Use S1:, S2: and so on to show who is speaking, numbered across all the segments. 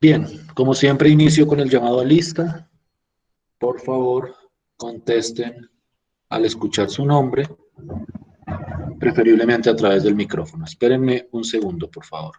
S1: Bien, como siempre inicio con el llamado a lista. Por favor, contesten al escuchar su nombre, preferiblemente a través del micrófono. Espérenme un segundo, por favor.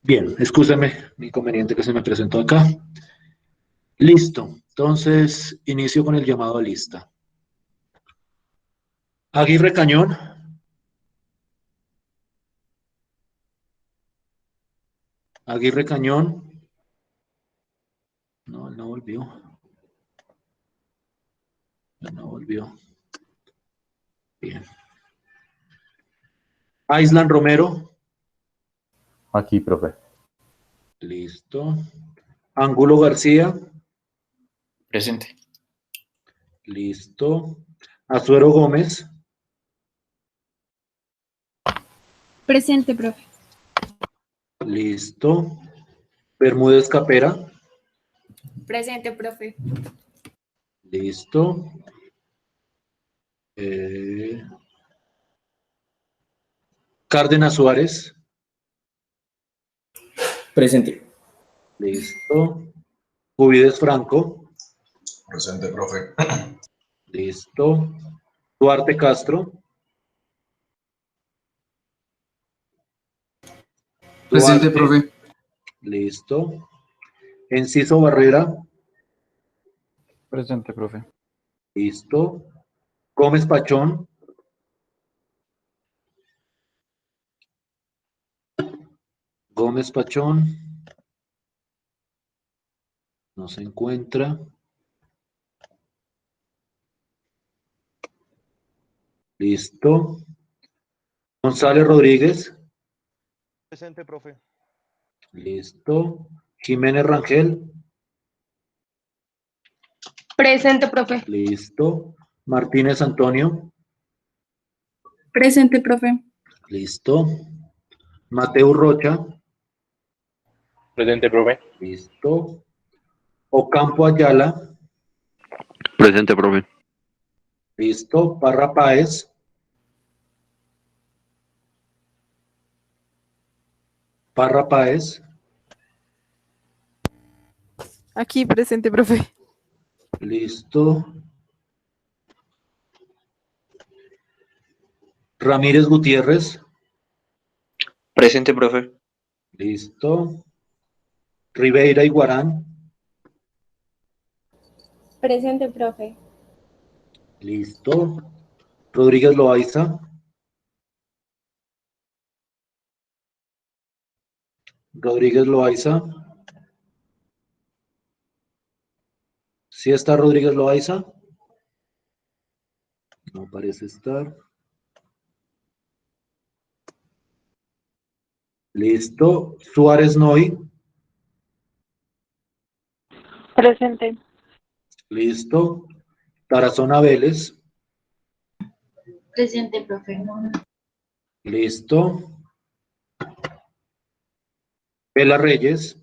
S1: Bien, excúseme mi inconveniente que se me presentó acá. Listo, entonces inicio con el llamado a lista. Aguirre Cañón, Aguirre Cañón. No, él no volvió. Él no volvió. Bien. Aislan Romero.
S2: Aquí, profe.
S1: Listo. Angulo García.
S3: Presente.
S1: Listo. Azuero Gómez.
S4: Presente, profe.
S1: Listo. Bermúdez Capera.
S4: Presente, profe.
S1: Listo. Cárdenas Suárez.
S3: Presente.
S1: Listo. Cubides Franco.
S5: Presente, profe.
S1: Listo. Duarte Castro.
S6: Presente,
S1: Duarte.
S6: profe.
S1: Listo. Enciso Barrera.
S2: Presente, profe.
S1: Listo. Gómez Pachón. Gómez Pachón. No se encuentra. Listo. González Rodríguez.
S7: Presente, profe.
S1: Listo. Jiménez Rangel.
S4: Presente, profe.
S1: Listo. Martínez Antonio.
S4: Presente, profe.
S1: Listo. Mateo Rocha.
S3: Presente, profe.
S1: Listo. Ocampo Ayala.
S6: Presente, profe.
S1: Listo. Parra Páez. Parra Páez.
S8: Aquí presente, profe.
S1: Listo. Ramírez Gutiérrez.
S3: Presente, profe.
S1: Listo. Ribeira Iguarán.
S4: Presente, profe.
S1: Listo. Rodríguez Loaiza. Rodríguez Loaiza. ¿Sí está Rodríguez Loaiza? No parece estar. Listo. Suárez Noy.
S4: Presente.
S1: Listo. Tarazona Vélez.
S9: Presente, profe.
S1: Listo. Vela Reyes.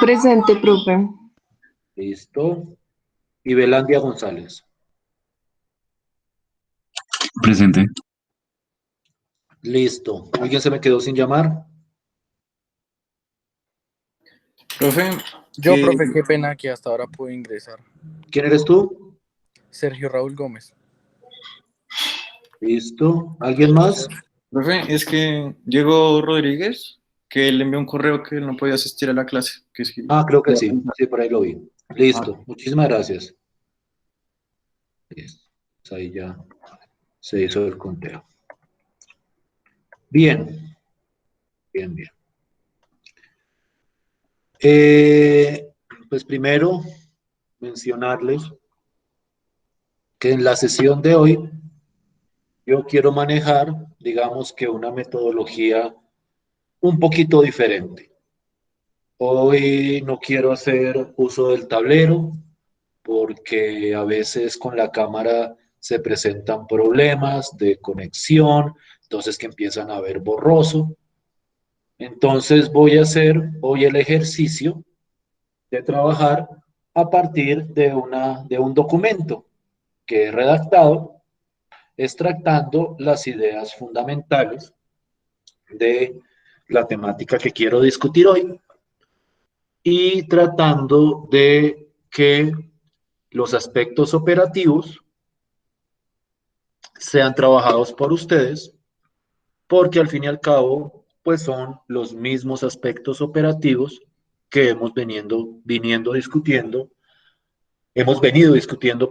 S4: Presente, profe.
S1: Listo. Y Belandia González.
S10: Presente.
S1: Listo. ¿Alguien se me quedó sin llamar?
S3: Profe,
S11: Yo, profe, qué pena que hasta ahora pude ingresar.
S1: ¿Quién eres tú?
S11: Sergio Raúl Gómez.
S1: Listo. ¿Alguien más?
S3: profe, es que llegó Rodríguez, que le envió un correo que él no podía asistir a la clase. Que sí.
S1: Ah, creo que sí. Sí, por ahí lo vi. Listo. Muchísimas gracias. Listo. Ahí ya se hizo el conteo. Bien. Bien, bien. Pues primero, mencionarles que en la sesión de hoy yo quiero manejar, digamos que una metodología un poquito diferente. Hoy no quiero hacer uso del tablero porque a veces con la cámara se presentan problemas de conexión, entonces que empiezan a ver borroso. Entonces voy a hacer hoy el ejercicio de trabajar a partir de un documento que he redactado, extractando las ideas fundamentales de la temática que quiero discutir hoy y tratando de que los aspectos operativos sean trabajados por ustedes, porque al fin y al cabo, pues son los mismos aspectos operativos que hemos venido discutiendo,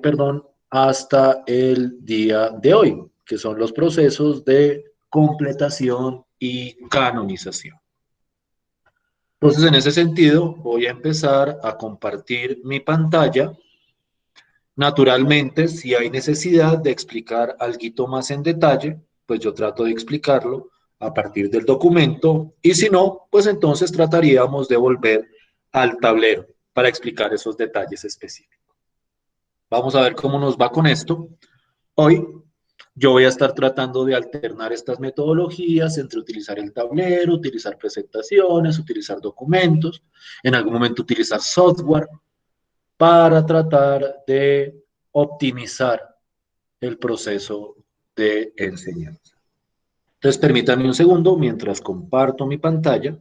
S1: perdón, hasta el día de hoy, que son los procesos de completación y canonización. Entonces, en ese sentido, voy a empezar a compartir mi pantalla. Naturalmente, si hay necesidad de explicar algo más en detalle, pues yo trato de explicarlo a partir del documento, y si no, pues entonces trataríamos de volver al tablero para explicar esos detalles específicos. Vamos a ver cómo nos va con esto. Hoy yo voy a estar tratando de alternar estas metodologías entre utilizar el tablero, utilizar presentaciones, utilizar documentos, en algún momento utilizar software, para tratar de optimizar el proceso de enseñanza. Entonces, permítanme un segundo mientras comparto mi pantalla.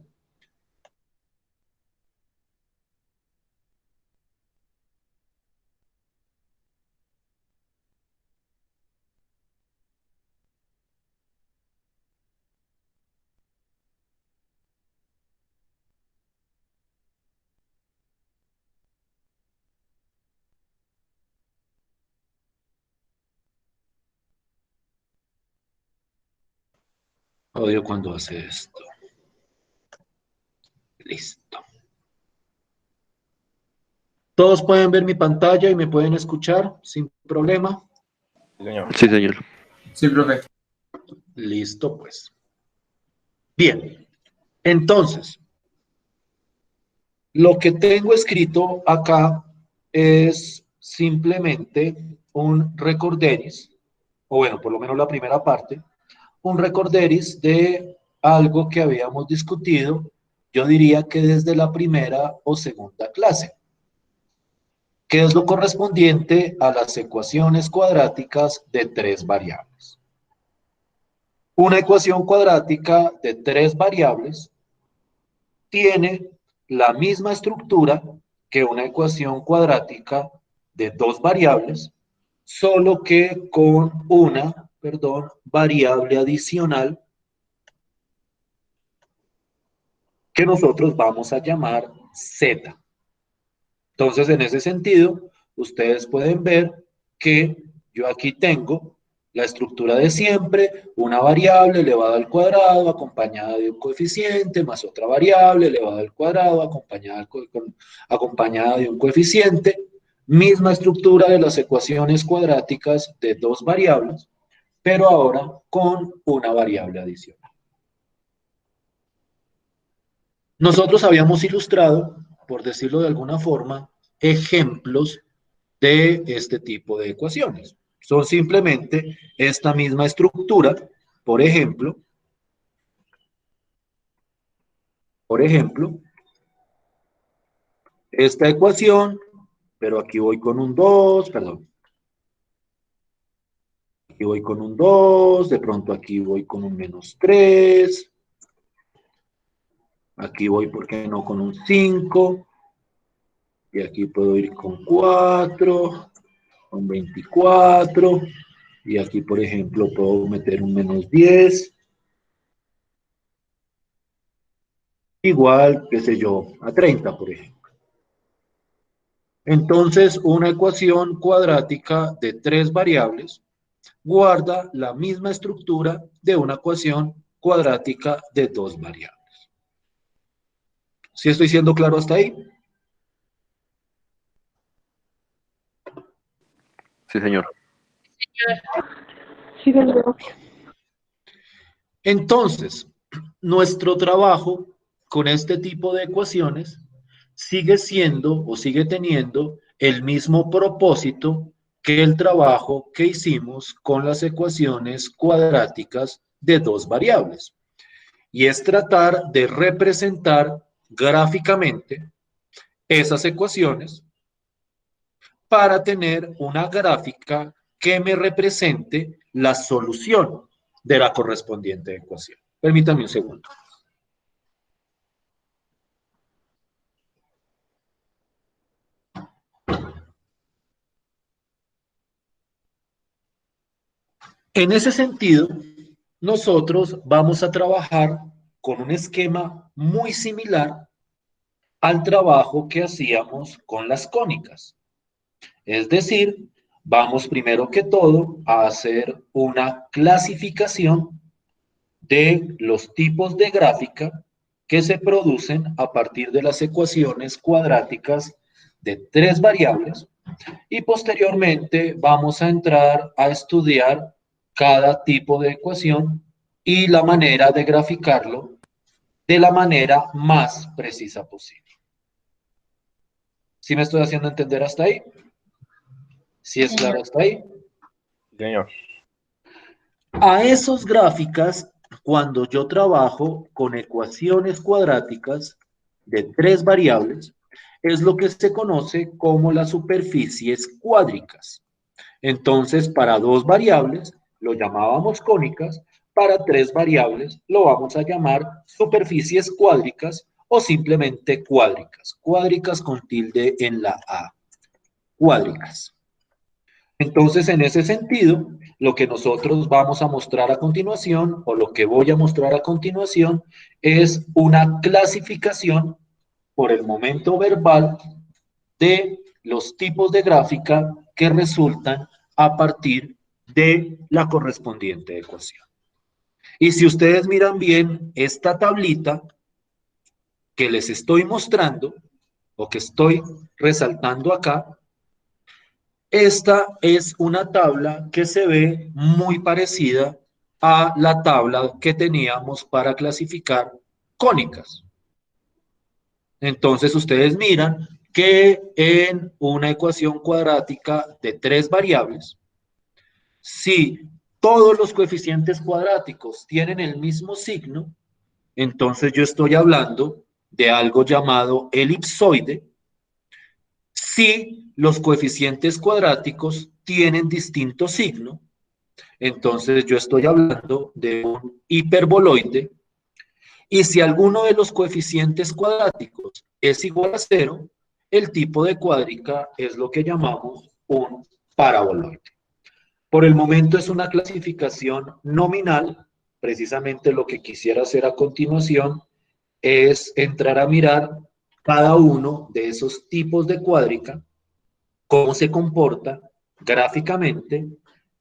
S1: Odio cuando hace esto. Listo. ¿Todos pueden ver mi pantalla y me pueden escuchar sin problema?
S6: Sí, señor.
S3: Sí, profe.
S1: Listo, pues. Bien. Entonces, lo que tengo escrito acá es simplemente un recorderis, o bueno, por lo menos la primera parte, un recorderis de algo que habíamos discutido, yo diría que desde la primera o segunda clase. que es lo correspondiente a las ecuaciones cuadráticas de tres variables. Una ecuación cuadrática de tres variables tiene la misma estructura que una ecuación cuadrática de dos variables, solo que con una, variable adicional que nosotros vamos a llamar z. Entonces, en ese sentido, ustedes pueden ver que yo aquí tengo la estructura de siempre, una variable elevada al cuadrado acompañada de un coeficiente, más otra variable elevada al cuadrado acompañada de un coeficiente, misma estructura de las ecuaciones cuadráticas de dos variables, pero ahora con una variable adicional. Nosotros habíamos ilustrado, por decirlo de alguna forma, ejemplos de este tipo de ecuaciones. Son simplemente esta misma estructura, por ejemplo, esta ecuación, pero aquí voy con un 2, perdón. Aquí voy con un 2, de pronto aquí voy con un -3. Aquí voy, ¿por qué no?, con un 5. Y aquí puedo ir con 4, con 24. Y aquí, por ejemplo, puedo meter un -10. Igual, qué sé yo, a 30, por ejemplo. Entonces, una ecuación cuadrática de tres variables guarda la misma estructura de una ecuación cuadrática de dos variables. ¿Sí estoy siendo claro hasta ahí?
S6: Sí, señor.
S4: Sí, señor.
S1: Entonces, nuestro trabajo con este tipo de ecuaciones sigue siendo o sigue teniendo el mismo propósito que el trabajo que hicimos con las ecuaciones cuadráticas de dos variables. Y es tratar de representar gráficamente esas ecuaciones para tener una gráfica que me represente la solución de la correspondiente ecuación. Permítanme un segundo. En ese sentido, nosotros vamos a trabajar con un esquema muy similar al trabajo que hacíamos con las cónicas. Es decir, vamos primero que todo a hacer una clasificación de los tipos de gráfica que se producen a partir de las ecuaciones cuadráticas de tres variables y posteriormente vamos a entrar a estudiar cada tipo de ecuación y la manera de graficarlo de la manera más precisa posible. ¿Sí me estoy haciendo entender hasta ahí? ¿Sí es claro hasta ahí?
S7: Señor.
S1: A esos gráficas, cuando yo trabajo con ecuaciones cuadráticas de tres variables, es lo que se conoce como las superficies cuádricas. Entonces, para dos variables lo llamábamos cónicas, para tres variables lo vamos a llamar superficies cuádricas o simplemente cuádricas. Cuádricas con tilde en la A. Cuádricas. Entonces, en ese sentido, lo que nosotros vamos a mostrar a continuación, o lo que voy a mostrar a continuación, es una clasificación por el momento verbal de los tipos de gráfica que resultan a partir de la correspondiente ecuación. Y si ustedes miran bien esta tablita que les estoy mostrando, o que estoy resaltando acá, esta es una tabla que se ve muy parecida a la tabla que teníamos para clasificar cónicas. Entonces ustedes miran que en una ecuación cuadrática de tres variables, si todos los coeficientes cuadráticos tienen el mismo signo, entonces yo estoy hablando de algo llamado elipsoide. Si los coeficientes cuadráticos tienen distinto signo, entonces yo estoy hablando de un hiperboloide. Y si alguno de los coeficientes cuadráticos es igual a 0, el tipo de cuádrica es lo que llamamos un paraboloide. Por el momento es una clasificación nominal. Precisamente lo que quisiera hacer a continuación es entrar a mirar cada uno de esos tipos de cuádrica, cómo se comporta gráficamente,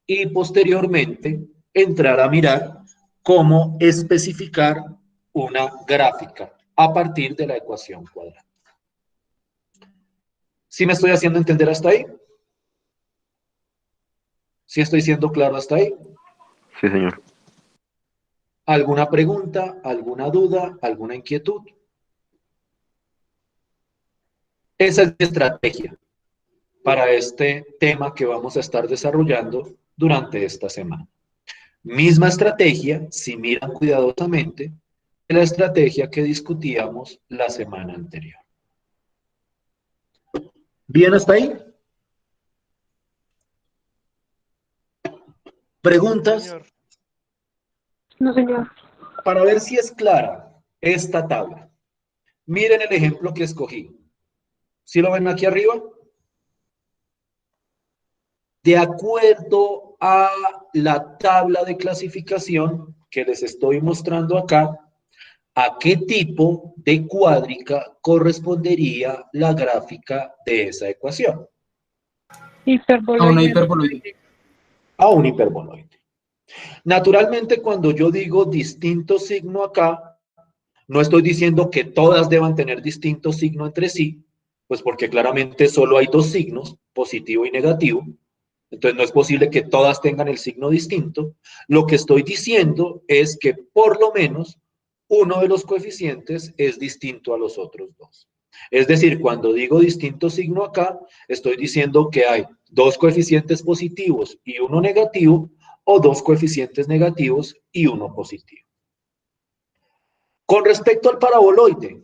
S1: y posteriormente entrar a mirar cómo especificar una gráfica a partir de la ecuación cuadrática. ¿Sí me estoy haciendo entender hasta ahí? ¿Sí estoy siendo claro hasta ahí?
S6: Sí, señor.
S1: ¿Alguna pregunta, alguna duda, alguna inquietud? Esa es mi estrategia para este tema que vamos a estar desarrollando durante esta semana. Misma estrategia, si miran cuidadosamente, la estrategia que discutíamos la semana anterior. ¿Bien hasta ahí? ¿Preguntas?
S7: Señor.
S4: No, señor.
S1: Para ver si es clara esta tabla. Miren el ejemplo que escogí. ¿Sí lo ven aquí arriba? De acuerdo a la tabla de clasificación que les estoy mostrando acá, ¿a qué tipo de cuádrica correspondería la gráfica de esa ecuación?
S11: A una hiperboloide.
S1: A un hiperboloide. Naturalmente, cuando yo digo distinto signo acá, no estoy diciendo que todas deban tener distinto signo entre sí, pues porque claramente solo hay dos signos, positivo y negativo. Entonces no es posible que todas tengan el signo distinto. Lo que estoy diciendo es que por lo menos uno de los coeficientes es distinto a los otros dos. Es decir, cuando digo distinto signo acá, estoy diciendo que hay dos coeficientes positivos y uno negativo, o dos coeficientes negativos y uno positivo. Con respecto al paraboloide,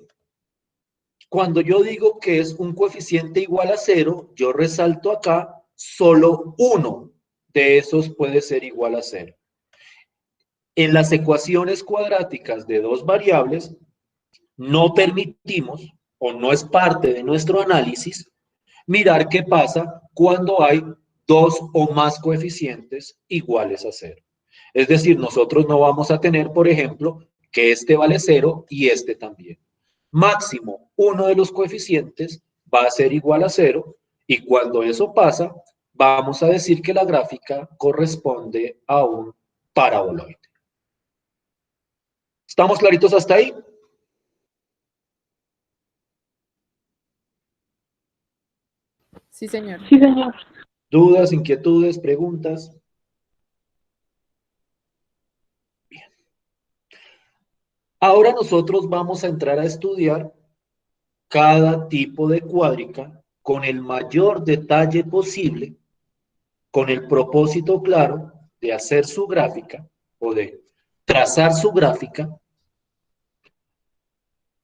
S1: cuando yo digo que es un coeficiente igual a 0, yo resalto acá solo uno de esos puede ser igual a 0. En las ecuaciones cuadráticas de dos variables, no permitimos, o no es parte de nuestro análisis, mirar qué pasa cuando hay dos o más coeficientes iguales a 0. Es decir, nosotros no vamos a tener, por ejemplo, que este vale 0 y este también. Máximo, uno de los coeficientes va a ser igual a 0, y cuando eso pasa, vamos a decir que la gráfica corresponde a un paraboloide. ¿Estamos claritos hasta ahí?
S8: Sí, señor.
S4: Sí, señor.
S1: ¿Dudas, inquietudes, preguntas? Bien. Ahora nosotros vamos a entrar a estudiar cada tipo de cuádrica con el mayor detalle posible, con el propósito claro de hacer su gráfica o de trazar su gráfica,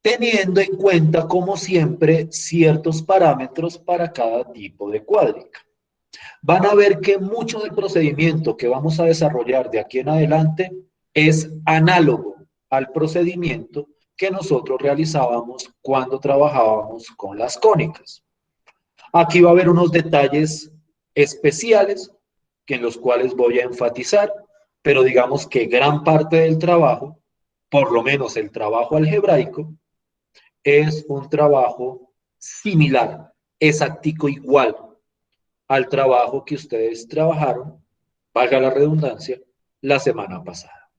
S1: teniendo en cuenta, como siempre, ciertos parámetros para cada tipo de cuádrica. Van a ver que mucho del procedimiento que vamos a desarrollar de aquí en adelante es análogo al procedimiento que nosotros realizábamos cuando trabajábamos con las cónicas. Aquí va a haber unos detalles especiales en los cuales voy a enfatizar, pero digamos que gran parte del trabajo, por lo menos el trabajo algebraico, es un trabajo similar, exactico, igual al trabajo que ustedes trabajaron, valga la redundancia, la semana pasada.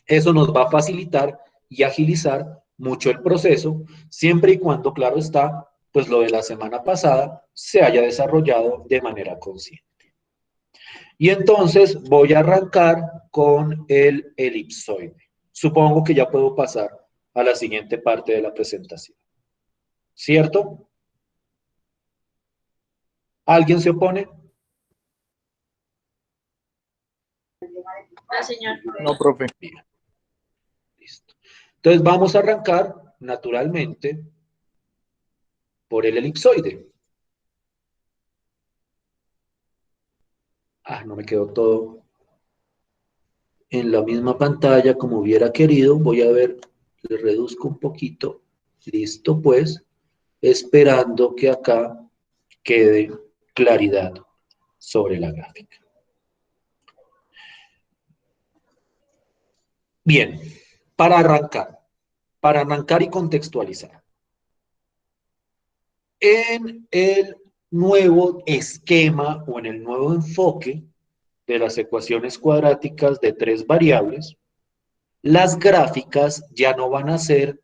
S1: Eso nos va a facilitar y agilizar mucho el proceso, siempre y cuando, claro está, pues lo de la semana pasada se haya desarrollado de manera consciente. Y entonces voy a arrancar con el elipsoide. Supongo que ya puedo pasar a la siguiente parte de la presentación. ¿Cierto? ¿Alguien se opone?
S4: No, señor.
S11: No, profe.
S1: Bien. Listo. Entonces vamos a arrancar, naturalmente, por el elipsoide. no me quedó todo en la misma pantalla como hubiera querido. Voy a ver, le reduzco un poquito. Listo, pues, esperando que acá quede claridad sobre la gráfica. Bien, para arrancar y contextualizar. En el nuevo esquema o en el nuevo enfoque de las ecuaciones cuadráticas de 3 variables, las gráficas ya no van a ser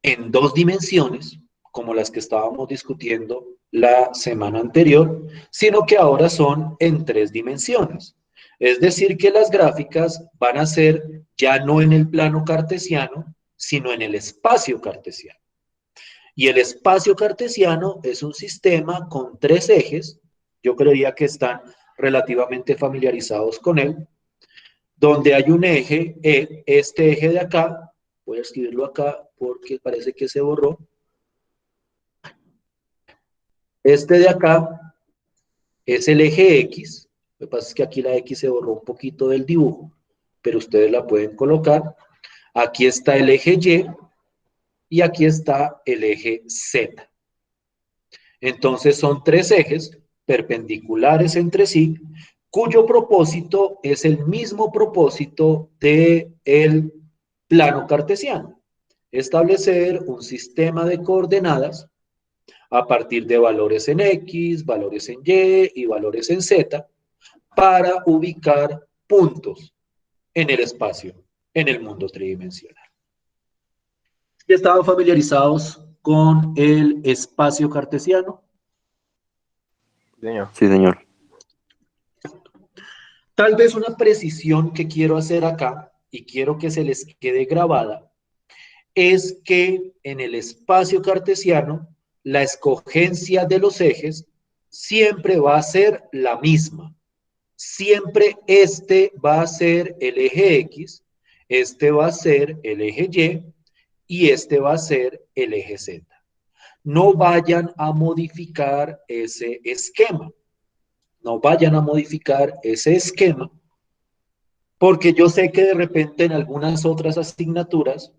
S1: en 2 dimensiones, como las que estábamos discutiendo la semana anterior, sino que ahora son en 3 dimensiones. Es decir, que las gráficas van a ser ya no en el plano cartesiano, sino en el espacio cartesiano. Y el espacio cartesiano es un sistema con 3 ejes, yo creería que están relativamente familiarizados con él, donde hay un eje, este eje de acá, voy a escribirlo acá porque parece que se borró. Este de acá es el eje X, lo que pasa es que aquí la X se borró un poquito del dibujo, pero ustedes la pueden colocar. Aquí está el eje Y y aquí está el eje Z. Entonces son 3 ejes perpendiculares entre sí, cuyo propósito es el mismo propósito del plano cartesiano. Establecer un sistema de coordenadas a partir de valores en X, valores en Y y valores en Z para ubicar puntos en el espacio, en el mundo tridimensional. ¿Estaban familiarizados con el espacio cartesiano?
S6: Señor. Sí, señor.
S1: Tal vez una precisión que quiero hacer acá y quiero que se les quede grabada es que en el espacio cartesiano la escogencia de los ejes siempre va a ser la misma. Siempre este va a ser el eje X, este va a ser el eje Y y este va a ser el eje Z. No vayan a modificar ese esquema. No vayan a modificar ese esquema, porque yo sé que de repente en algunas otras asignaturas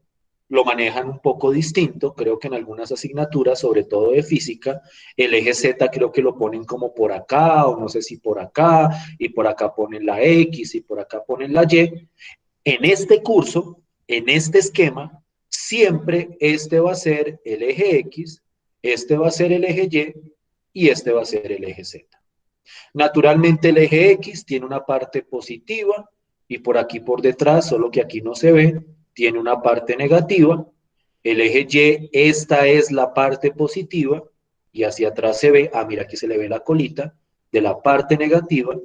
S1: lo manejan un poco distinto. Creo que en algunas asignaturas, sobre todo de física, el eje Z creo que lo ponen como por acá, o no sé si por acá, y por acá ponen la X, y por acá ponen la Y. En este curso, en este esquema, siempre este va a ser el eje X, este va a ser el eje Y, y este va a ser el eje Z. Naturalmente el eje X tiene una parte positiva y por aquí por detrás, solo que aquí no se ve, tiene una parte negativa. El eje Y, esta es la parte positiva y hacia atrás se ve, mira aquí se le ve la colita de la parte negativa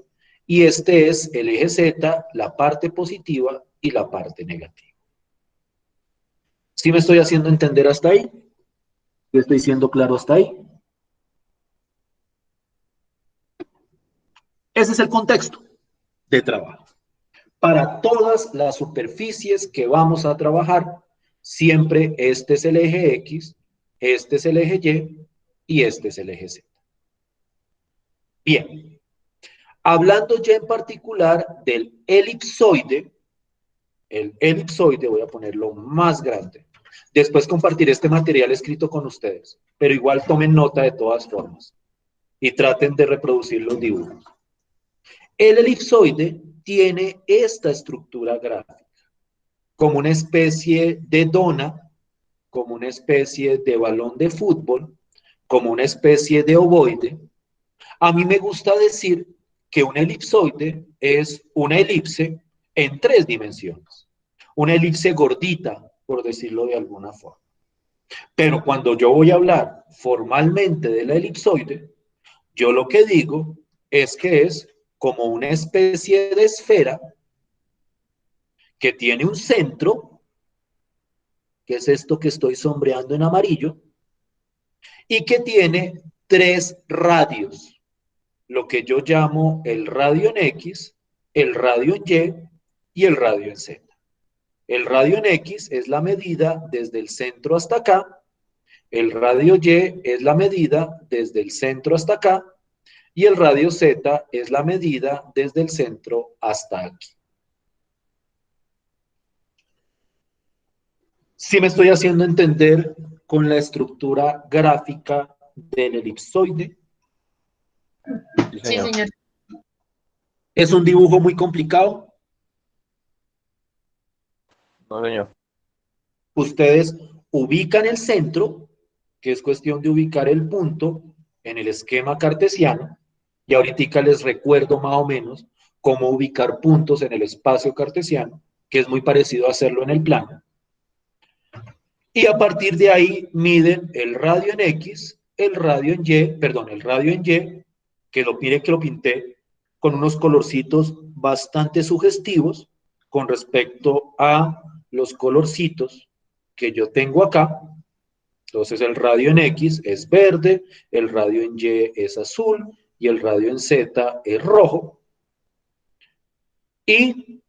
S1: y este es el eje Z, la parte positiva y la parte negativa. ¿Sí me estoy haciendo entender hasta ahí? ¿Estoy siendo claro hasta ahí? Ese es el contexto de trabajo. Para todas las superficies que vamos a trabajar, siempre este es el eje X, este es el eje Y y este es el eje Z. Bien, hablando ya en particular del elipsoide, el elipsoide voy a ponerlo más grande. Después compartiré este material escrito con ustedes, pero igual tomen nota de todas formas y traten de reproducir los dibujos. El elipsoide tiene esta estructura gráfica, como una especie de dona, como una especie de balón de fútbol, como una especie de ovoide. A mí me gusta decir que un elipsoide es una elipse en 3 dimensiones, una elipse gordita, por decirlo de alguna forma. Pero cuando yo voy a hablar formalmente de la elipsoide, yo lo que digo es que es como una especie de esfera que tiene un centro, que es esto que estoy sombreando en amarillo, y que tiene 3 radios, lo que yo llamo el radio en X, el radio en Y y el radio en Z. El radio en X es la medida desde el centro hasta acá, el radio Y es la medida desde el centro hasta acá, y el radio Z es la medida desde el centro hasta aquí. ¿Sí me estoy haciendo entender con la estructura gráfica del elipsoide?
S8: Sí, señor.
S1: ¿Es un dibujo muy complicado?
S6: No, señor.
S1: Ustedes ubican el centro, que es cuestión de ubicar el punto en el esquema cartesiano, y ahorita les recuerdo más o menos cómo ubicar puntos en el espacio cartesiano, que es muy parecido a hacerlo en el plano. Y a partir de ahí miden el radio en X, el radio en Y, perdón, el radio en Y, que lo mire que lo pinté con unos colorcitos bastante sugestivos con respecto a los colorcitos que yo tengo acá. Entonces el radio en X es verde, el radio en Y es azul y el radio en Z es rojo. Y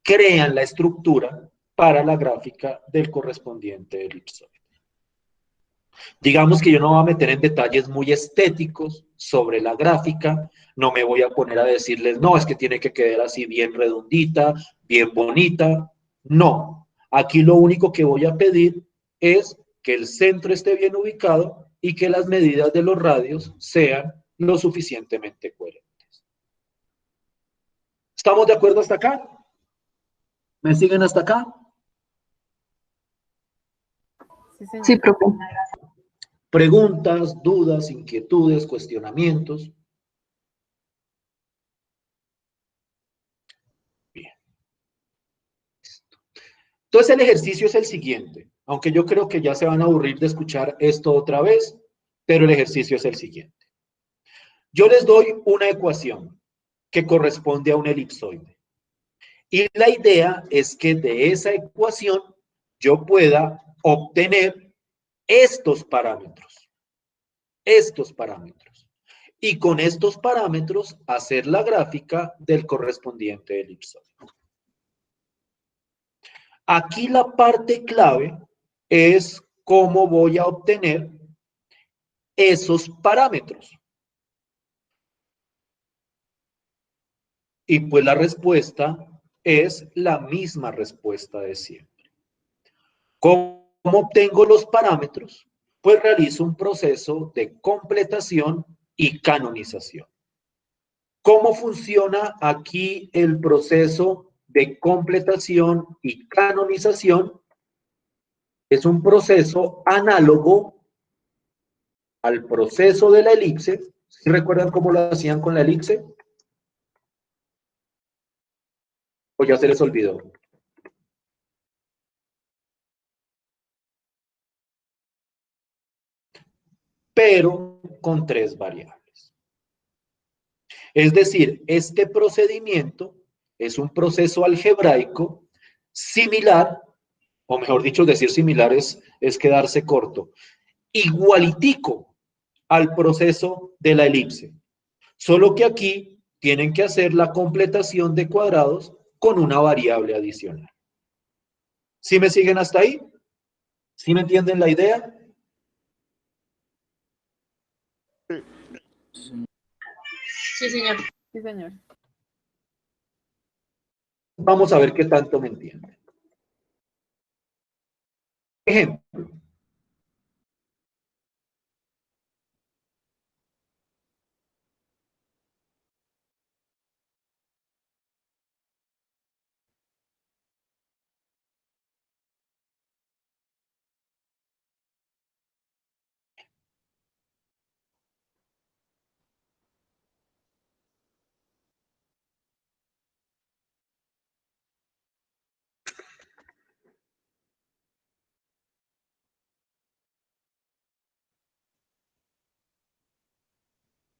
S1: crean la estructura para la gráfica del correspondiente elipsoide. Digamos que yo no me voy a meter en detalles muy estéticos sobre la gráfica, no me voy a poner a decirles, no, es que tiene que quedar así bien redondita, bien bonita. No, aquí lo único que voy a pedir es que el centro esté bien ubicado y que las medidas de los radios sean lo suficientemente coherentes. ¿Estamos de acuerdo hasta acá? ¿Me siguen hasta acá?
S8: Sí, señor.
S4: Sí, profe.
S1: Preguntas, dudas, inquietudes, cuestionamientos. Bien. Entonces el ejercicio es el siguiente, aunque yo creo que ya se van a aburrir de escuchar esto otra vez, pero el ejercicio es el siguiente. Yo les doy una ecuación que corresponde a un elipsoide. Y la idea es que de esa ecuación yo pueda obtener estos parámetros. Y con estos parámetros hacer la gráfica del correspondiente elipsoide. Aquí la parte clave es cómo voy a obtener esos parámetros. Y pues la respuesta es la misma respuesta de siempre. ¿Cómo obtengo los parámetros? Pues realizo un proceso de completación y canonización. ¿Cómo funciona aquí el proceso de completación y canonización? Es un proceso análogo al proceso de la elipse. ¿Sí recuerdan cómo lo hacían con la elipse? ¿O ya se les olvidó? Pero con 3 variables. Es decir, este procedimiento es un proceso algebraico similar, o mejor dicho, decir similar es quedarse corto, igualitico al proceso de la elipse. Solo que aquí tienen que hacer la completación de cuadrados con una variable adicional. ¿Sí me siguen hasta ahí? ¿Sí me entienden la idea?
S8: Sí, señor. Sí, señor.
S1: Vamos a ver qué tanto me entienden. Ejemplo.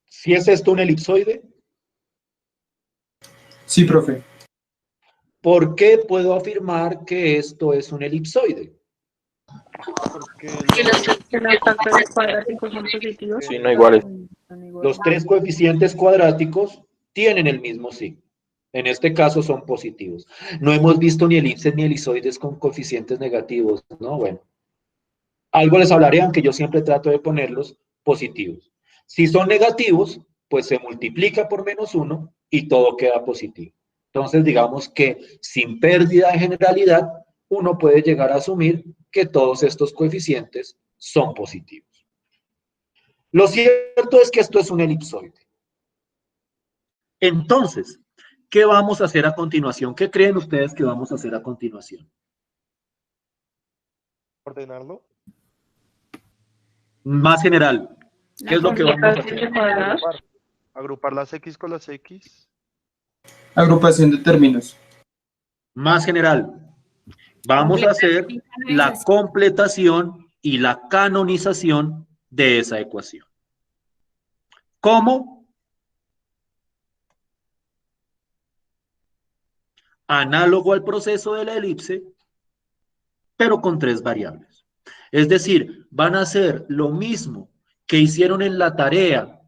S1: ¿Sí es esto un elipsoide?
S11: Sí, profe.
S1: ¿Por qué puedo afirmar que esto es un elipsoide?
S7: Porque
S4: Que los factores cuadráticos son positivos.
S6: Sí, no iguales.
S8: Son iguales.
S1: Los 3 coeficientes cuadráticos tienen el mismo signo. En este caso son positivos. No hemos visto ni elipses ni elipsoides con coeficientes negativos, ¿no? Bueno, algo les hablaré, aunque yo siempre trato de ponerlos positivos. Si son negativos, pues se multiplica por -1 y todo queda positivo. Entonces, digamos que sin pérdida de generalidad, uno puede llegar a asumir que todos estos coeficientes son positivos. Lo cierto es que esto es un elipsoide. Entonces, ¿qué vamos a hacer a continuación? ¿Qué creen ustedes que vamos a hacer a continuación?
S7: ordenarlo.
S1: Más general, ¿qué es lo que vamos a hacer?
S7: Agrupar las X con las X.
S11: Agrupación de términos.
S1: Más general, vamos a hacer la completación y la canonización de esa ecuación. ¿Cómo? Análogo al proceso de la elipse, pero con 3 variables. Es decir, van a hacer lo mismo que hicieron en la tarea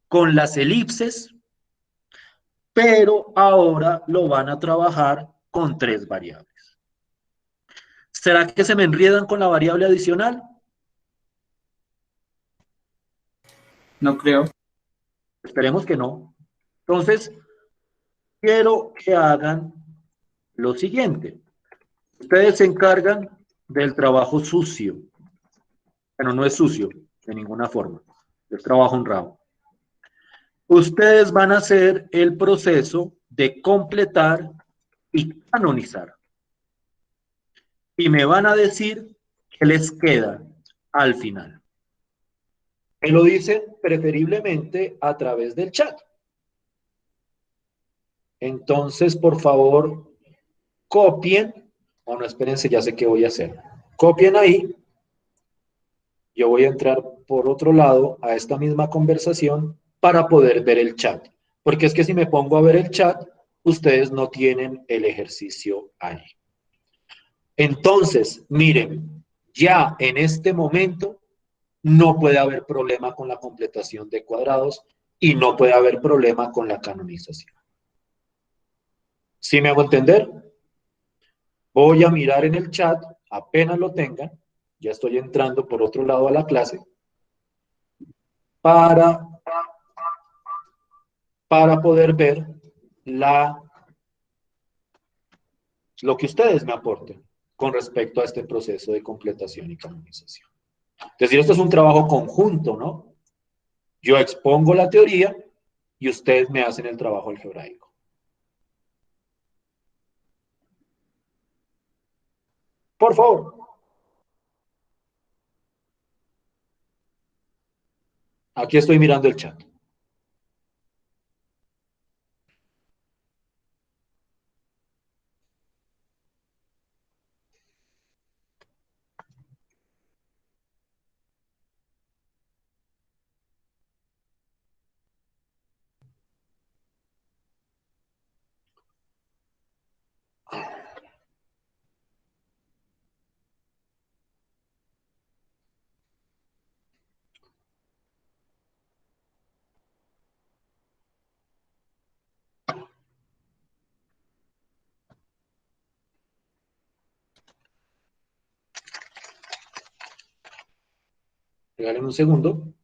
S1: con las elipses, pero ahora lo van a trabajar con 3 variables. ¿Será que se me enriedan con la variable adicional?
S11: No creo.
S1: Esperemos que no. Entonces, quiero que hagan lo siguiente. Ustedes se encargan del trabajo sucio. Bueno, no es sucio de ninguna forma. Es trabajo honrado. Ustedes van a hacer el proceso de completar y canonizar. Y me van a decir qué les queda al final. Me lo dicen preferiblemente a través del chat. Entonces, por favor, copien. Bueno, espérense, ya sé qué voy a hacer. Copien ahí. Yo voy a entrar por otro lado a esta misma conversación para poder ver el chat. Porque es que si me pongo a ver el chat, ustedes no tienen el ejercicio ahí. Entonces, miren, ya en este momento no puede haber problema con la completación de cuadrados y no puede haber problema con la canonización. ¿Sí me hago entender? Voy a mirar en el chat, apenas lo tengan, ya estoy entrando por otro lado a la clase, para poder ver lo que ustedes me aporten con respecto a este proceso de completación y canonización. Es decir, esto es un trabajo conjunto, ¿no? Yo expongo la teoría y ustedes me hacen el trabajo algebraico. Por favor. Aquí estoy mirando el chat. Regalen un segundo.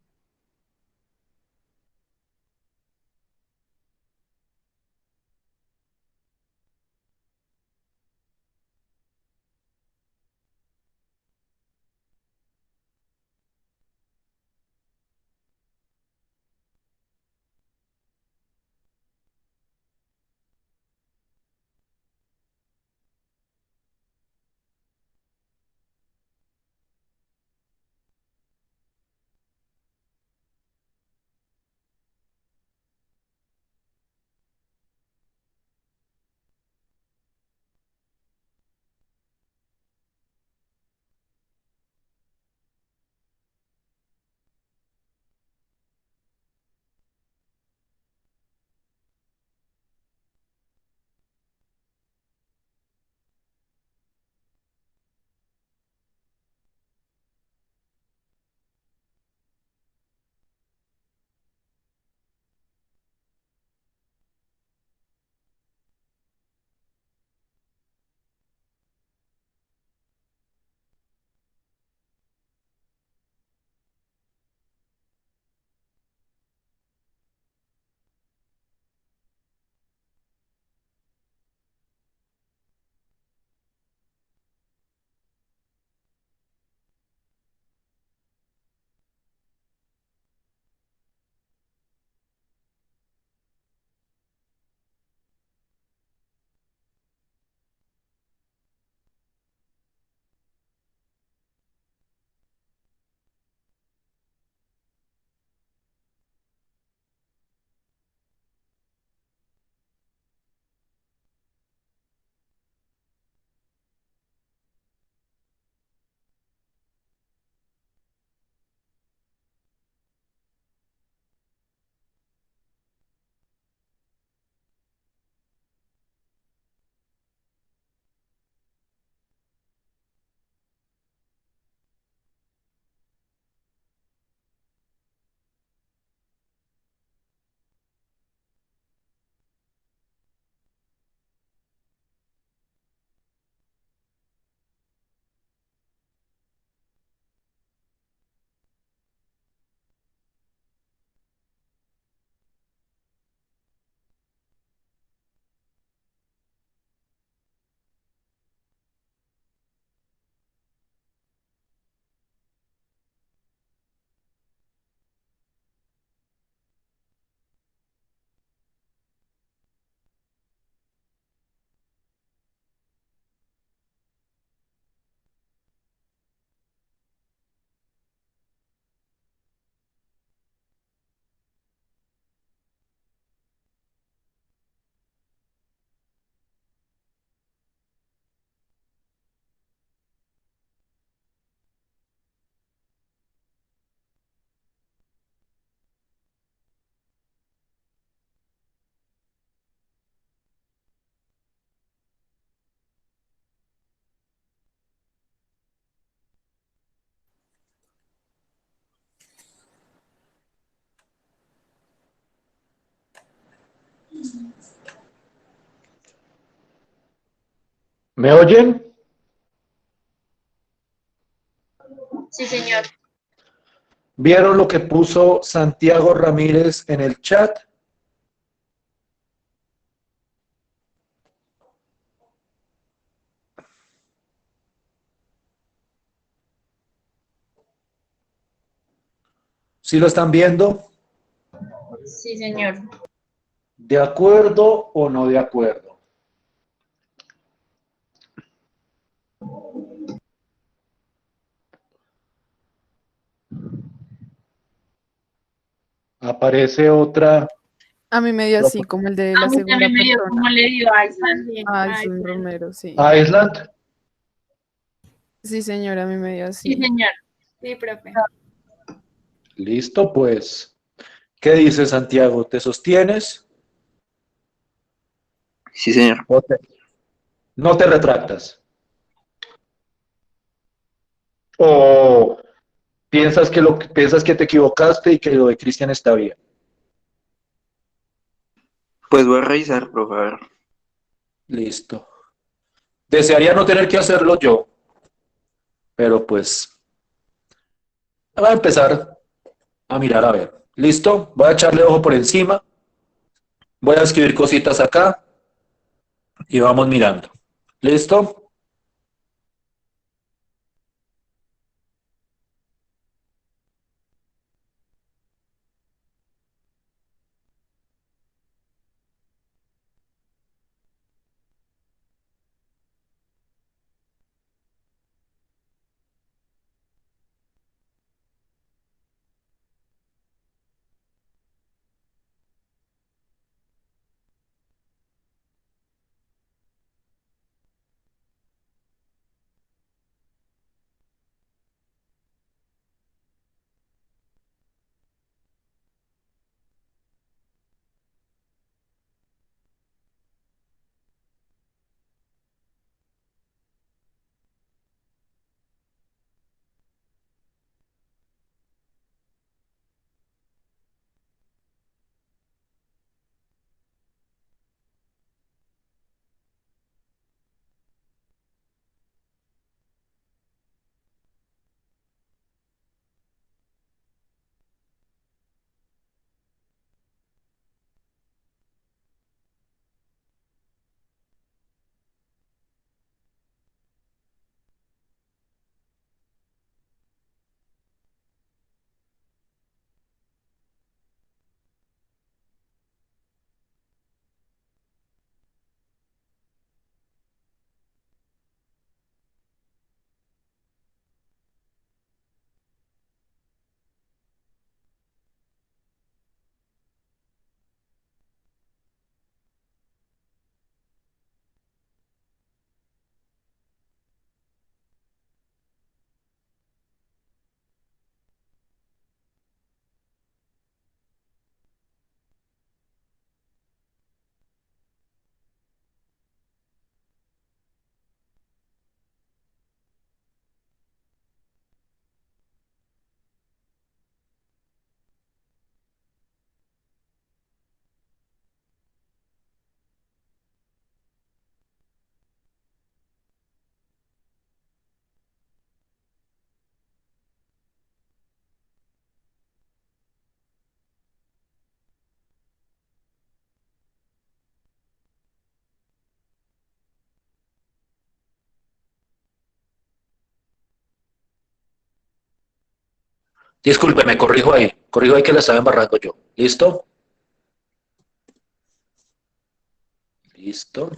S1: ¿Me oyen?
S8: Sí, señor.
S1: ¿Vieron lo que puso Santiago Ramírez en el chat? ¿Sí lo están viendo?
S8: Sí, señor.
S1: ¿De acuerdo o no de acuerdo? Aparece otra.
S8: A mí me dio así, como el de la
S4: A mí
S8: segunda
S4: también me dio
S8: persona.
S4: como le dio a Island.
S8: Ah,
S4: A
S8: es un
S4: Island.
S8: Romero, sí.
S1: Island.
S8: Sí, señor, a mí me dio
S4: Sí,
S8: así.
S4: señor. Sí, profe.
S1: Listo, pues. ¿Qué dice Santiago? ¿Te sostienes
S6: Sí, señor.
S1: o no te retractas? ¿O piensas que te equivocaste y que lo de Cristian está bien?
S6: Pues voy a revisar, profe, a ver.
S1: Listo. Desearía no tener que hacerlo yo, pero pues voy a empezar a mirar a ver. ¿Listo? Voy a echarle ojo por encima. Voy a escribir cositas acá y vamos mirando. ¿Listo? Disculpe, corrijo ahí que la estaba embarrando yo. ¿Listo? Listo.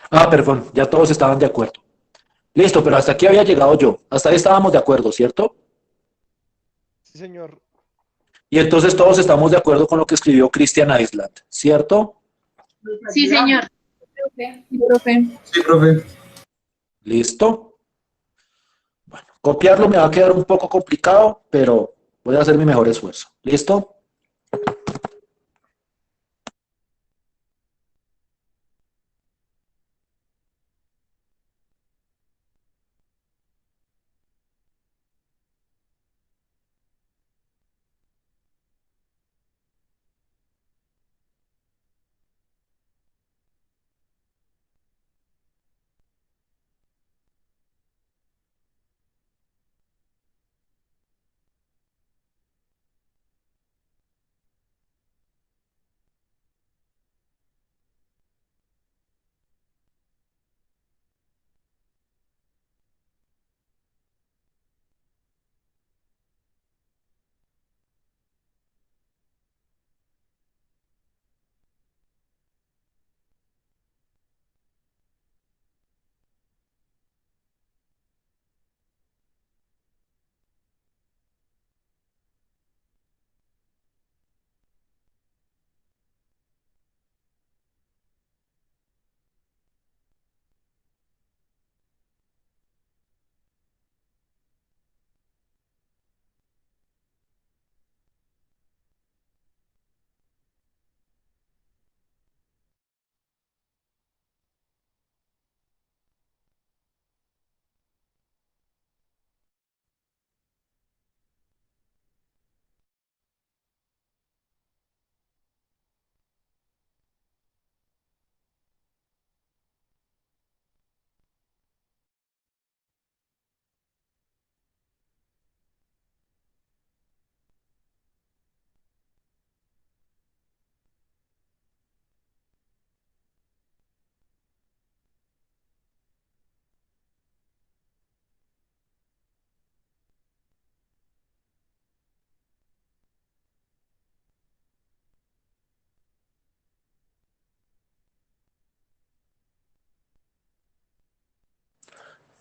S1: Ah, perdón, ya todos estaban de acuerdo. Listo, pero hasta aquí había llegado yo. Hasta ahí estábamos de acuerdo, ¿cierto?
S7: Sí, señor.
S1: Y entonces todos estamos de acuerdo con lo que escribió Christian Island, ¿cierto?
S8: Sí, señor.
S4: Profe.
S8: Profe.
S11: Sí, profe.
S1: ¿Listo? Bueno, copiarlo me va a quedar un poco complicado, pero voy a hacer mi mejor esfuerzo. ¿Listo?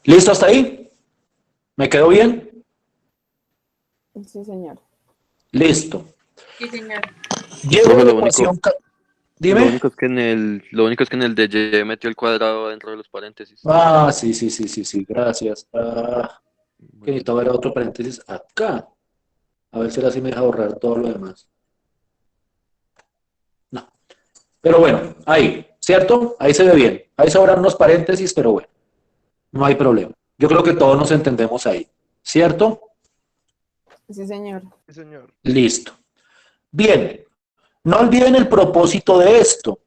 S1: ¿Listo hasta ahí? ¿Me quedó bien?
S8: Sí, señor.
S1: Listo.
S4: Sí, señor.
S1: Llevo
S2: Profe,
S1: la
S2: lo único,
S1: ecuación...
S2: lo
S1: Dime.
S2: único es que en el de Y metió el cuadrado dentro de los paréntesis.
S1: Ah, sí, sí, sí, sí, sí, gracias. Ah, que
S2: Bueno,
S1: necesito ver otro paréntesis acá. A ver si ahora sí me deja borrar todo lo demás. No. Pero bueno, ahí, ¿cierto? Ahí se ve bien. Ahí sobran unos paréntesis, pero bueno, no hay problema. Yo creo que todos nos entendemos ahí, ¿cierto?
S8: Sí, señor.
S7: Sí, señor.
S1: Listo. Bien, no olviden el propósito de esto.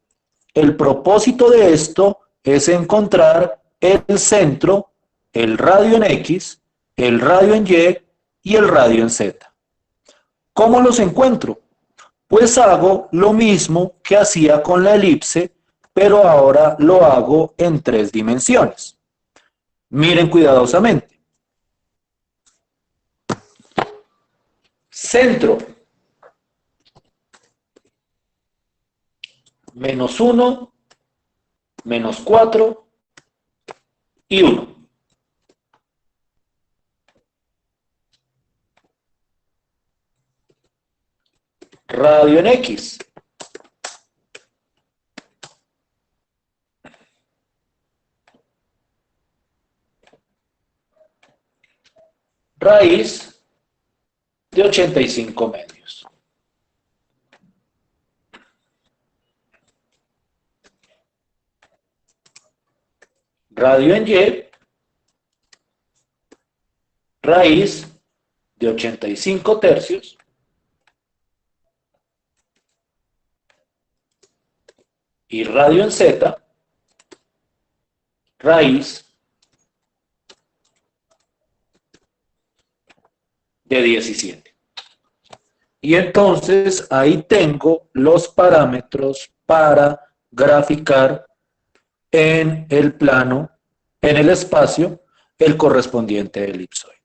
S1: El propósito de esto es encontrar el centro, el radio en X, el radio en Y y el radio en Z. ¿Cómo los encuentro? Pues hago lo mismo que hacía con la elipse, pero ahora lo hago en 3 dimensiones. Miren cuidadosamente. Centro. -1, -4 y 1. Radio en X. Raíz de 85 medios. Radio en Y, raíz de 85 tercios. Y radio en Z, raíz de 17. Y entonces ahí tengo los parámetros para graficar en el plano, en el espacio, el correspondiente elipsoide.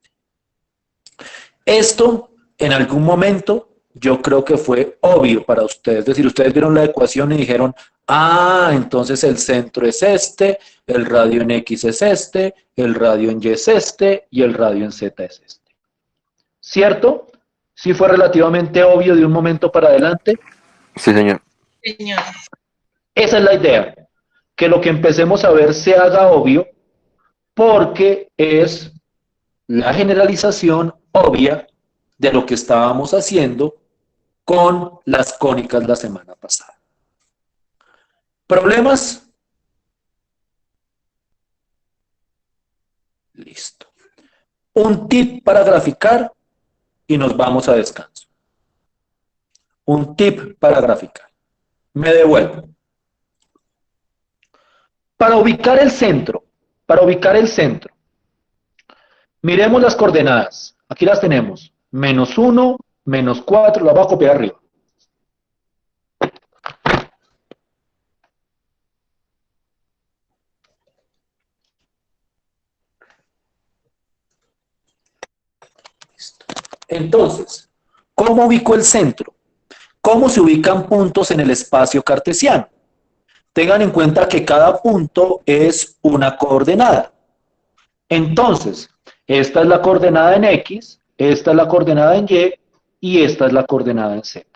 S1: Esto en algún momento yo creo que fue obvio para ustedes. Es decir, ustedes vieron la ecuación y dijeron, ah, entonces el centro es este, el radio en X es este, el radio en Y es este y el radio en Z es este. ¿Cierto? Sí fue relativamente obvio de un momento para adelante.
S2: Sí, señor.
S4: Señor.
S1: Esa es la idea, que lo que empecemos a ver se haga obvio porque es la generalización obvia de lo que estábamos haciendo con las cónicas la semana pasada. ¿Problemas? Listo. Un tip para graficar y nos vamos a descanso. Un tip para graficar. Me devuelvo. Para ubicar el centro, miremos las coordenadas. Aquí las tenemos. -1, -4, las voy a copiar arriba. Entonces, ¿cómo ubico el centro? ¿Cómo se ubican puntos en el espacio cartesiano? Tengan en cuenta que cada punto es una coordenada. Entonces, esta es la coordenada en X, esta es la coordenada en Y y esta es la coordenada en Z.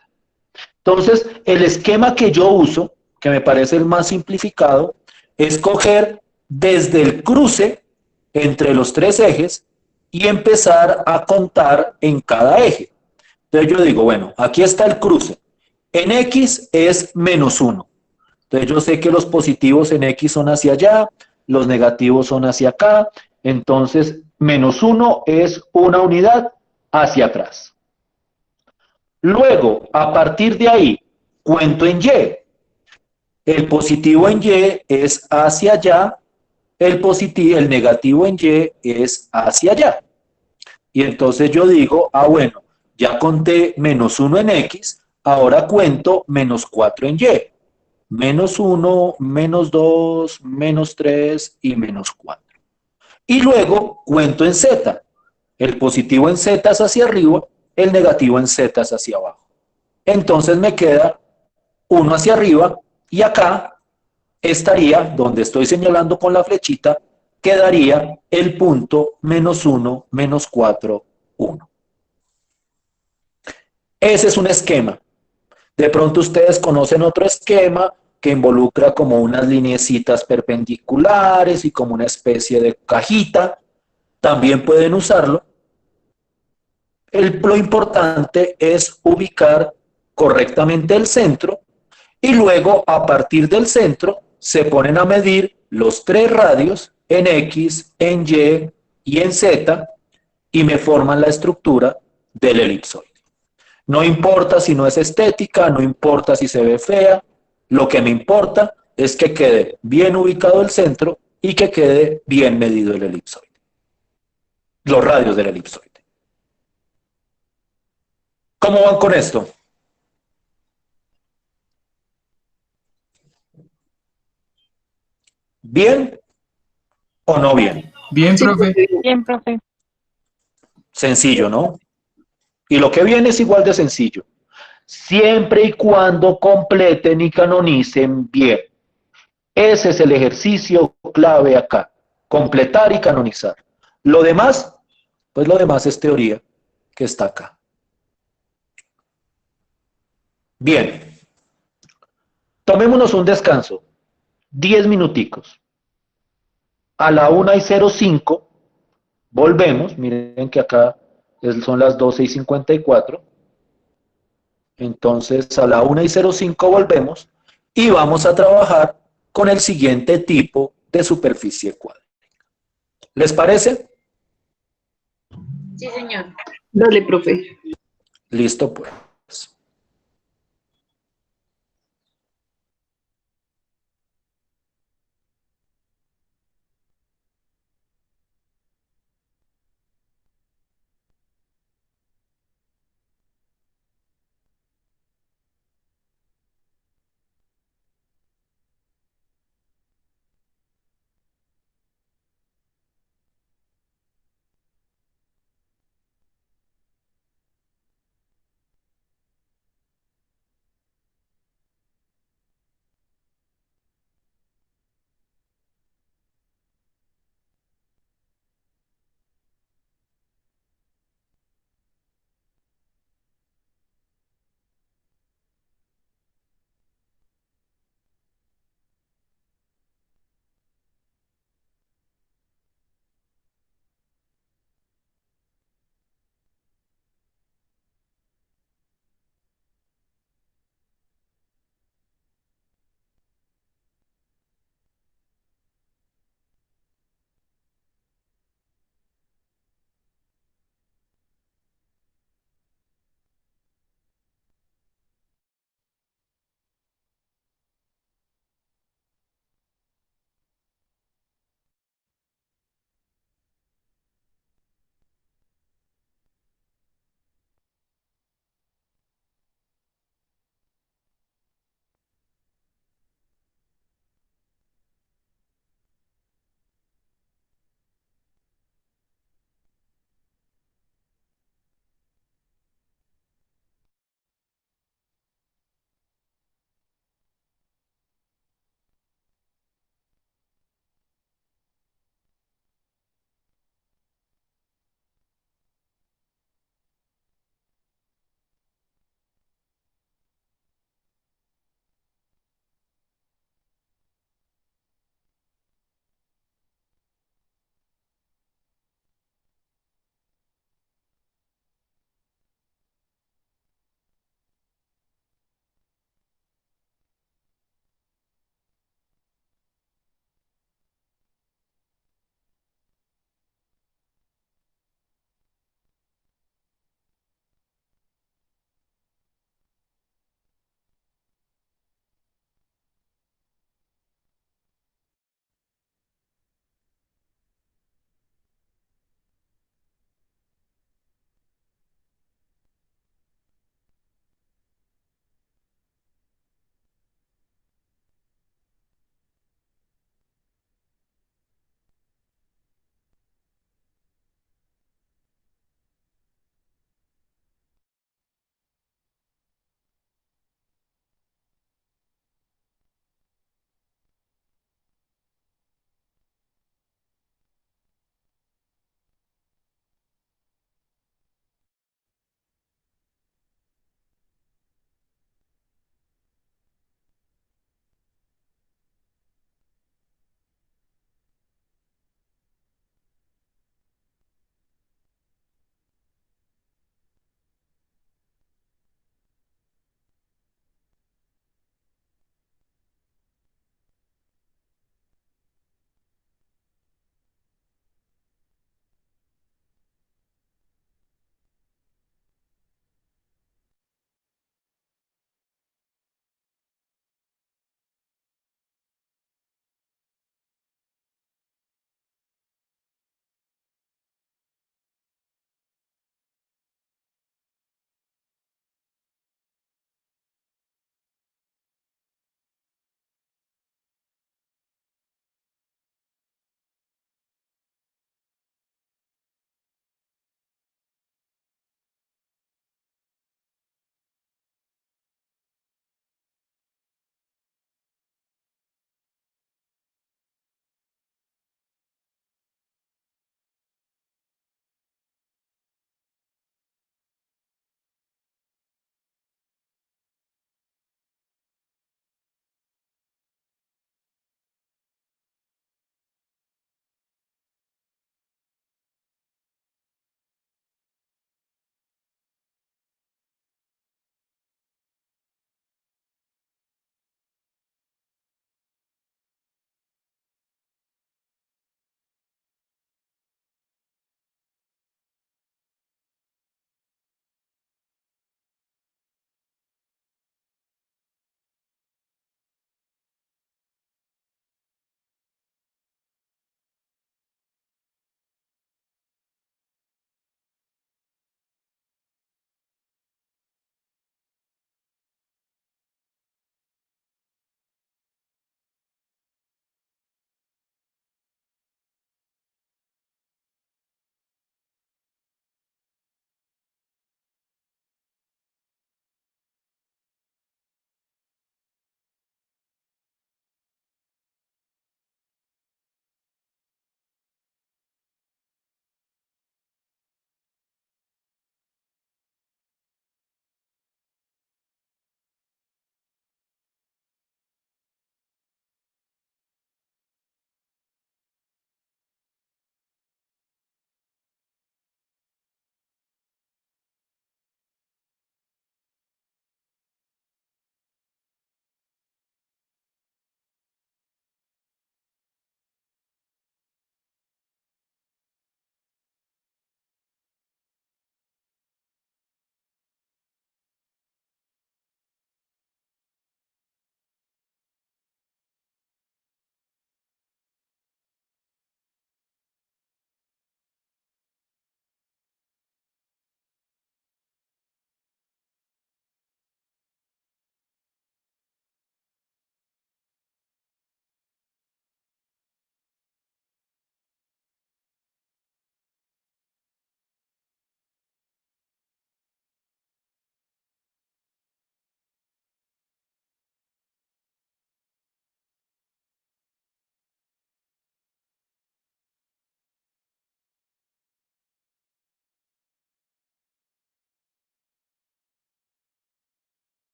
S1: Entonces, el esquema que yo uso, que me parece el más simplificado, es coger desde el cruce entre los tres ejes y empezar a contar en cada eje. Entonces yo digo, bueno, aquí está el cruce. En X es -1. Entonces yo sé que los positivos en X son hacia allá, los negativos son hacia acá. Entonces, -1 es una unidad hacia atrás. Luego, a partir de ahí, cuento en Y. El positivo en Y es hacia allá, el negativo en Y es hacia allá. Y entonces yo digo, ah, bueno, ya conté -1 en X, ahora cuento -4 en Y. -1, -2, -3 y -4. Y luego cuento en Z. El positivo en Z es hacia arriba, el negativo en Z es hacia abajo. Entonces me queda uno hacia arriba y acá estaría, donde estoy señalando con la flechita, quedaría el punto -1, -4, 1. Ese es un esquema. De pronto ustedes conocen otro esquema que involucra como unas lineecitas perpendiculares y como una especie de cajita. También pueden usarlo. Lo importante es ubicar correctamente el centro y luego a partir del centro se ponen a medir los tres radios en X, en Y y en Z y me forman la estructura del elipsoide. No importa si no es estética, no importa si se ve fea, lo que me importa es que quede bien ubicado el centro y que quede bien medido el elipsoide, los radios del elipsoide. ¿Cómo van con esto? ¿Bien o no bien?
S11: Bien, profe.
S8: Bien, profe.
S1: Sencillo, ¿no? Y lo que viene es igual de sencillo. Siempre y cuando completen y canonicen bien. Ese es el ejercicio clave acá. Completar y canonizar. Lo demás, pues lo demás es teoría que está acá. Bien. Tomémonos un descanso. 10 minuticos. A la 1:05 volvemos. Miren que acá son las 12:54. Entonces a la 1:05 volvemos y vamos a trabajar con el siguiente tipo de superficie cuadrática. ¿Les parece?
S4: Sí, señor.
S6: Dale, profe.
S1: Listo, pues.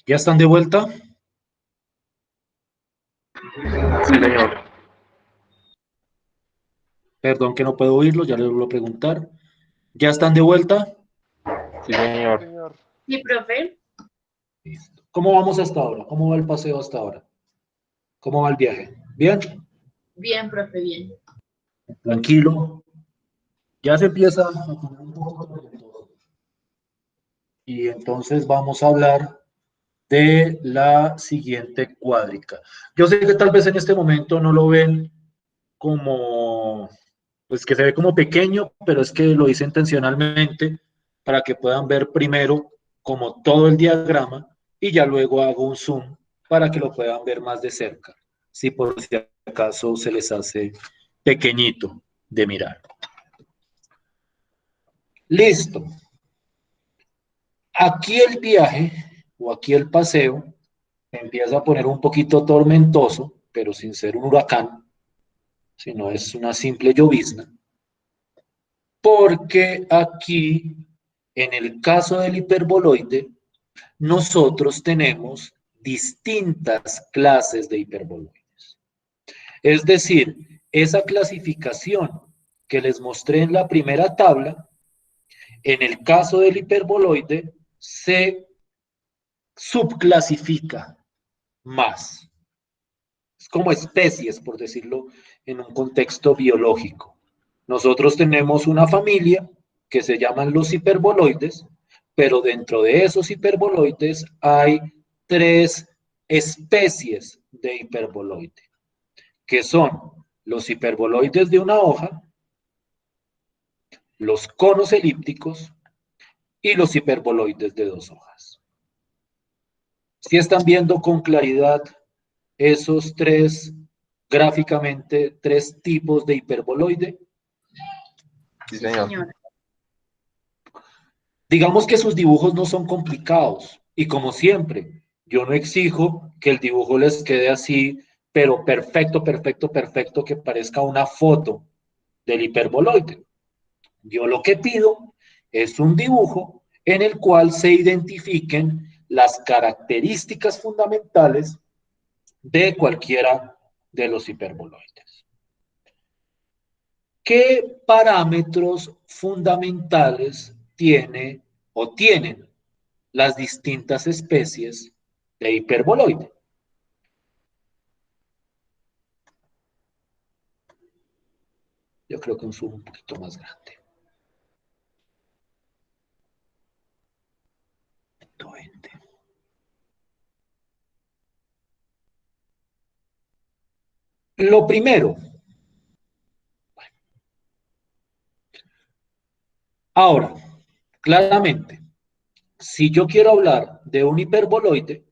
S1: ¿Ya están de vuelta?
S6: Sí, señor.
S1: Perdón que no puedo oírlo, ya les vuelvo a preguntar. ¿Ya están de vuelta?
S5: Sí, señor.
S7: Señor.
S4: Sí, profe.
S1: Listo. ¿Cómo vamos hasta ahora? ¿Cómo va el paseo hasta ahora? ¿Cómo va el viaje? ¿Bien?
S4: Bien, profe, bien.
S1: Tranquilo. Ya se empieza a poner un poco tormentoso. Y entonces vamos a hablar de la siguiente cuádrica. Yo sé que tal vez en este momento no lo ven como, pues que se ve como pequeño, pero es que lo hice intencionalmente para que puedan ver primero como todo el diagrama y ya luego hago un zoom para que lo puedan ver más de cerca, si por si acaso se les hace pequeñito de mirar. Listo. Aquí el viaje o aquí el paseo empieza a poner un poquito tormentoso, pero sin ser un huracán, sino es una simple llovizna, porque aquí, en el caso del hiperboloide, nosotros tenemos distintas clases de hiperboloides. Es decir, esa clasificación que les mostré en la primera tabla, en el caso del hiperboloide, se subclasifica más. Es como especies, por decirlo en un contexto biológico. Nosotros tenemos una familia que se llaman los hiperboloides, pero dentro de esos hiperboloides hay 3 especies de hiperboloide, que son los hiperboloides de una hoja, los conos elípticos y los hiperboloides de 2 hojas. Si están viendo con claridad esos 3, gráficamente, 3 tipos de hiperboloide.
S5: Sí,
S4: Sí,
S5: señor.
S4: señor.
S1: Digamos que sus dibujos no son complicados y como siempre, yo no exijo que el dibujo les quede así, pero perfecto, perfecto, perfecto, que parezca una foto del hiperboloide. Yo lo que pido es un dibujo en el cual se identifiquen las características fundamentales de cualquiera de los hiperboloides. ¿Qué parámetros fundamentales tiene o tienen las distintas especies de hiperboloide? Yo creo que un zoom un poquito más grande. 120. Lo primero. Ahora, claramente, si yo quiero hablar de un hiperboloide,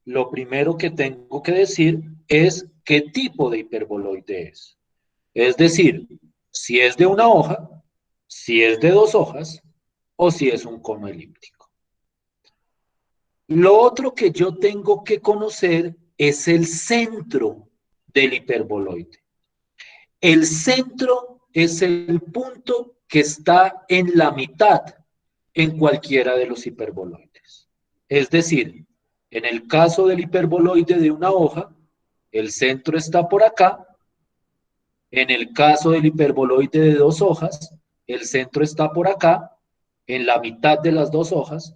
S1: lo primero que tengo que decir es qué tipo de hiperboloide es. Es decir, si es de una hoja, si es de 2 hojas o si es un cono elíptico. Lo otro que yo tengo que conocer es el centro del hiperboloide. El centro es el punto que está en la mitad en cualquiera de los hiperboloides. Es decir, en el caso del hiperboloide de una hoja, el centro está por acá. En el caso del hiperboloide de 2 hojas, el centro está por acá, en la mitad de las 2 hojas.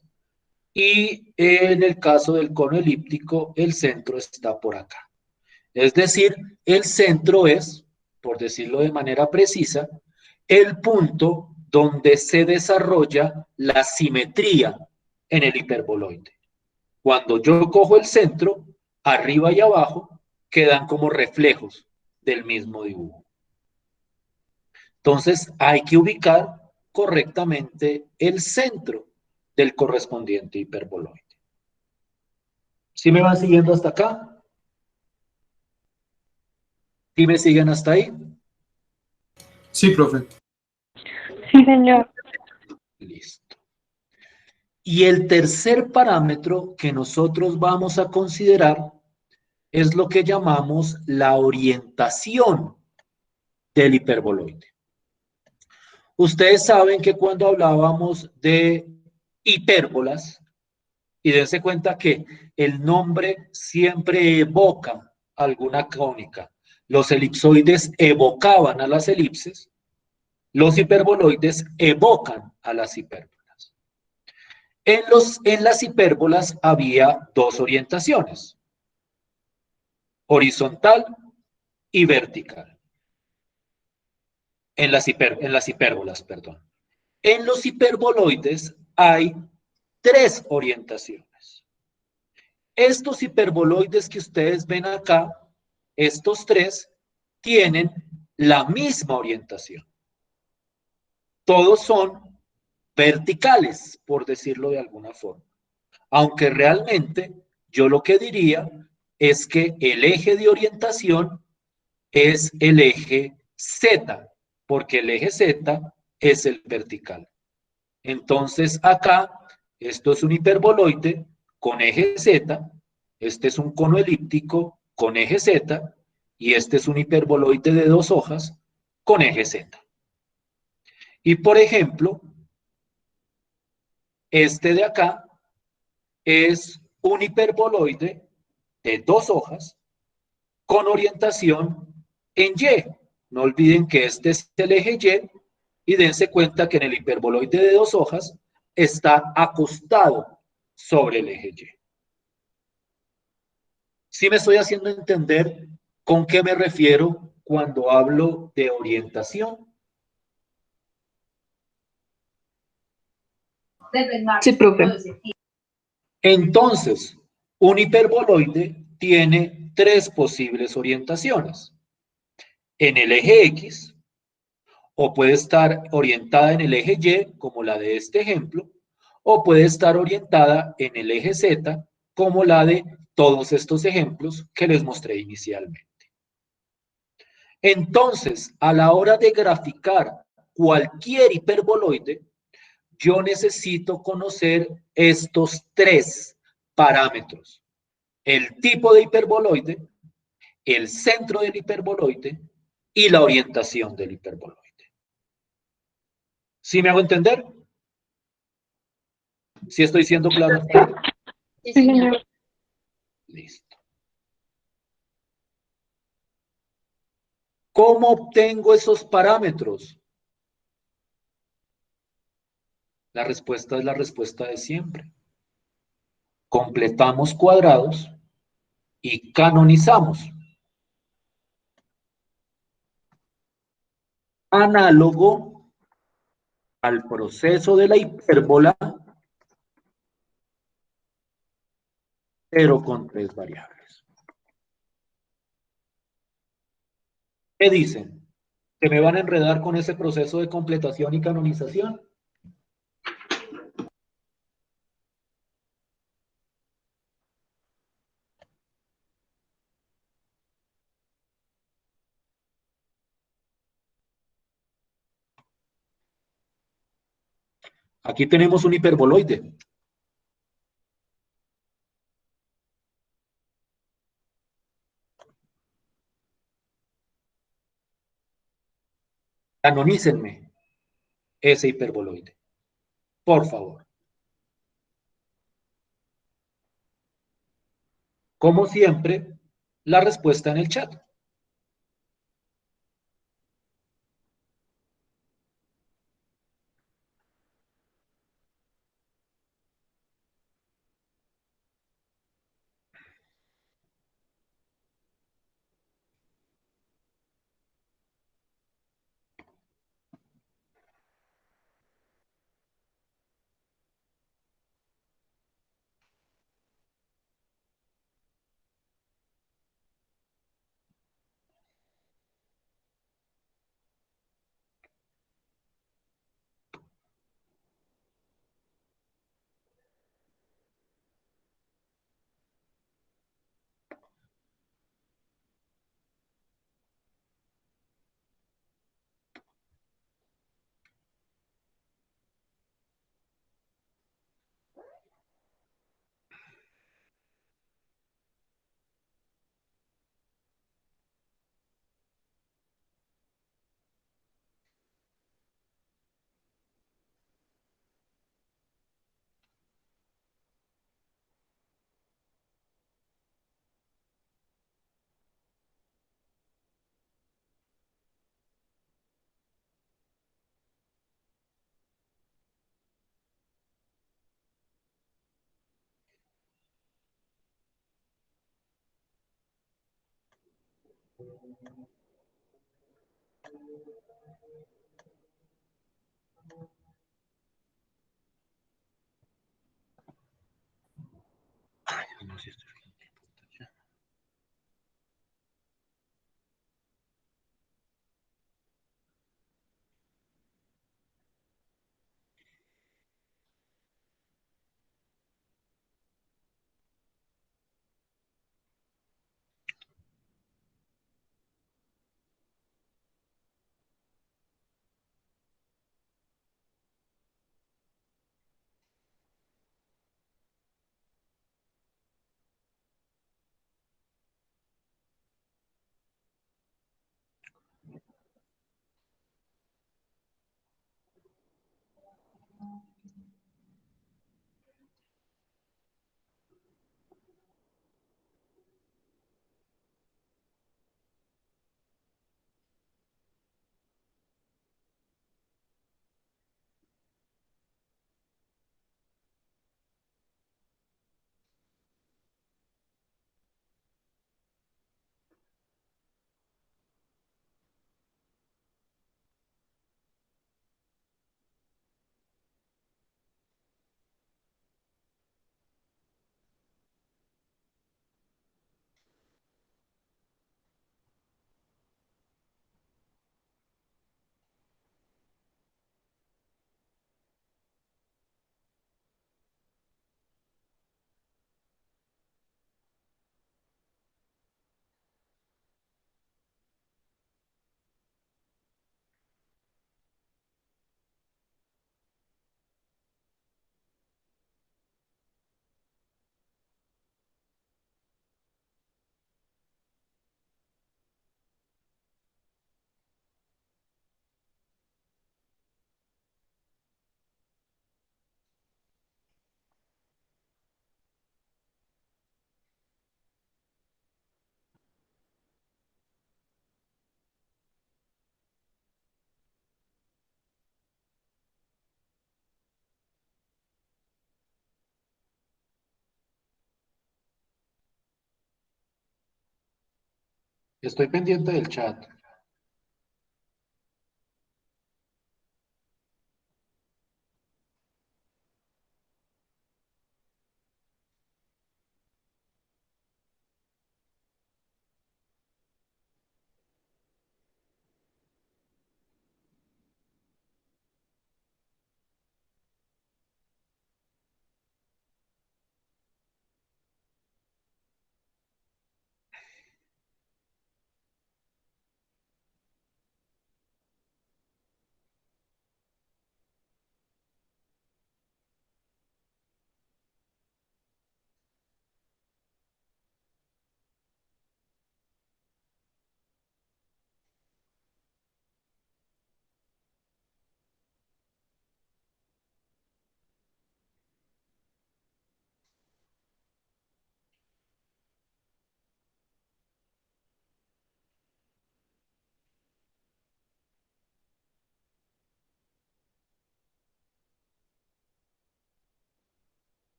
S1: Y en el caso del cono elíptico, el centro está por acá. Es decir, el centro es, por decirlo de manera precisa, el punto donde se desarrolla la simetría en el hiperboloide. Cuando yo cojo el centro, arriba y abajo quedan como reflejos del mismo dibujo. Entonces, hay que ubicar correctamente el centro del correspondiente hiperboloide. ¿Sí me van siguiendo hasta acá? ¿Sí me siguen hasta ahí?
S11: Sí, profe.
S8: Sí, señor.
S1: Listo. Y el tercer parámetro que nosotros vamos a considerar es lo que llamamos la orientación del hiperboloide. Ustedes saben que cuando hablábamos de hipérbolas, Y dense cuenta que el nombre siempre evoca alguna cónica. Los elipsoides evocaban a las elipses, los hiperboloides evocan a las hipérbolas. En las hipérbolas había dos orientaciones, horizontal y vertical. En las hipérbolas, perdón. En los hiperboloides hay tres orientaciones. Estos hiperboloides que ustedes ven acá, estos tres, tienen la misma orientación. Todos son verticales, por decirlo de alguna forma. Aunque realmente yo lo que diría es que el eje de orientación es el eje Z, porque el eje Z es el vertical. Entonces acá, esto es un hiperboloide con eje Z, este es un cono elíptico con eje Z, y este es un hiperboloide de dos hojas con eje Z. Y por ejemplo, este de acá es un hiperboloide de dos hojas con orientación en Y. No olviden que este es el eje Y dense cuenta que en el hiperboloide de dos hojas está acostado sobre el eje Y. ¿Sí me estoy haciendo entender con qué me refiero cuando hablo de orientación?
S8: Sí, profe.
S1: Entonces, un hiperboloide tiene tres posibles orientaciones. En el eje X, o puede estar orientada en el eje Y, como la de este ejemplo, o puede estar orientada en el eje Z, como la de todos estos ejemplos que les mostré inicialmente. Entonces, a la hora de graficar cualquier hiperboloide, yo necesito conocer estos tres parámetros: el tipo de hiperboloide, el centro del hiperboloide y la orientación del hiperboloide. ¿Sí me hago entender? ¿Sí estoy siendo claro?
S4: Sí,
S8: Sí,
S4: señor.
S8: señor.
S1: Listo. ¿Cómo obtengo esos parámetros? La respuesta es la respuesta de siempre. Completamos cuadrados y canonizamos. Análogo al proceso de la hipérbola, pero con tres variables. ¿Qué dicen? ¿Que me van a enredar con ese proceso de completación y canonización? Aquí tenemos un hiperboloide. Canonícenme ese hiperboloide, por favor. Como siempre, la respuesta en el chat. No sé si estoy bien. Estoy pendiente del chat.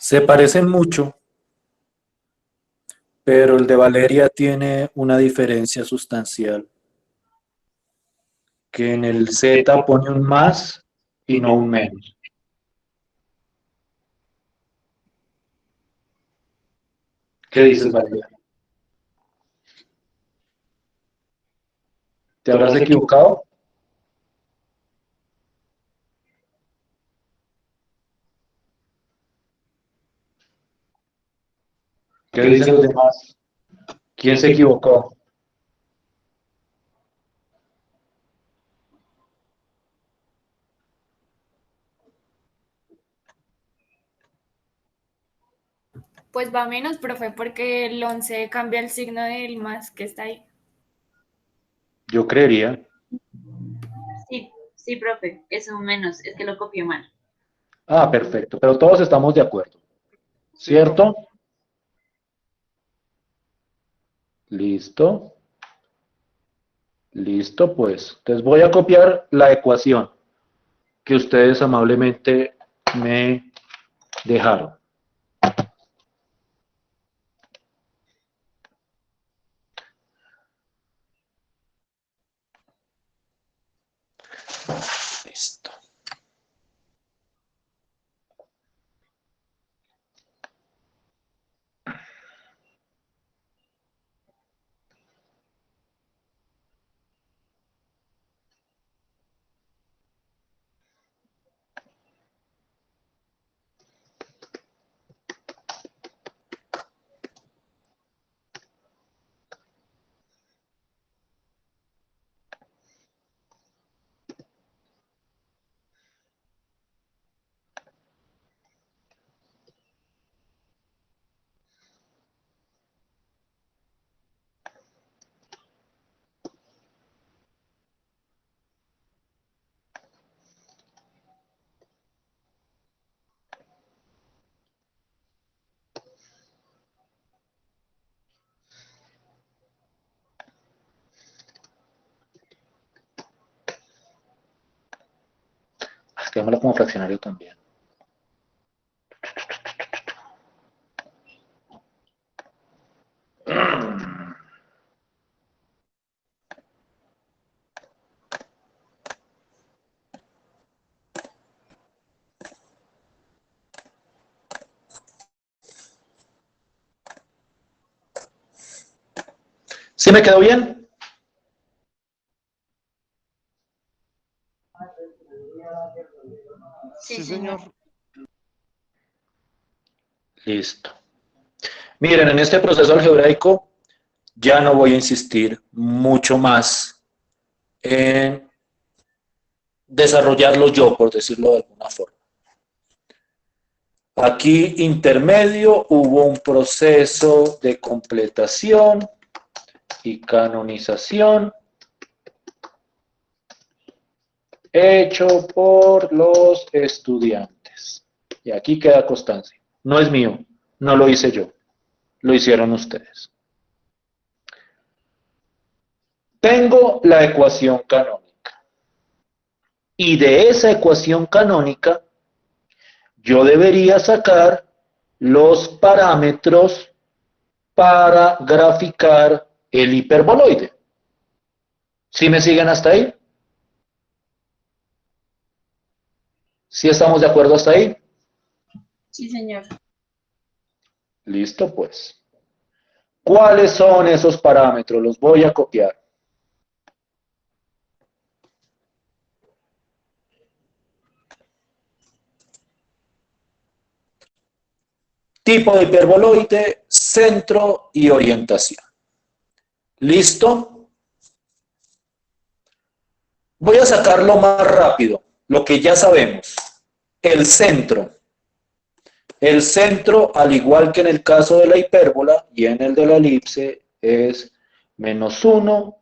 S1: Se parecen mucho, pero el de Valeria tiene una diferencia sustancial, que en el Z pone un más y no un menos. ¿Qué dices, María? ¿Te habrás equivocado? ¿Qué dicen los demás? ¿Quién se equivocó?
S9: Pues va menos, profe, porque el 11 cambia el signo del más que está ahí.
S1: Yo creería.
S4: Sí, sí, profe, es un menos, es que lo copié mal.
S1: Ah, perfecto, pero todos estamos de acuerdo,
S7: Sí,
S1: ¿cierto? Listo. Listo, pues. Entonces voy a copiar la ecuación que ustedes amablemente me dejaron. Listo. Escribámoslo como fraccionario también. ¿Sí me quedó bien?
S7: sí, señor.
S1: Listo. Miren, en este proceso algebraico ya no voy a insistir mucho más en desarrollarlo yo, por decirlo de alguna forma. Aquí intermedio hubo un proceso de completación y canonización hecho por los estudiantes. Y aquí queda constancia. No es mío, no lo hice yo, lo hicieron ustedes. Tengo la ecuación canónica. Y de esa ecuación canónica, yo debería sacar los parámetros para graficar el hiperboloide. ¿Sí me siguen hasta ahí? ¿Sí estamos de acuerdo hasta ahí?
S4: Sí, señor.
S1: Listo, pues. ¿Cuáles son esos parámetros? Los voy a copiar. Tipo de hiperboloide, centro y orientación. ¿Listo? Voy a sacarlo más rápido, lo que ya sabemos. El centro. El centro, al igual que en el caso de la hipérbola y en el de la elipse, es -1,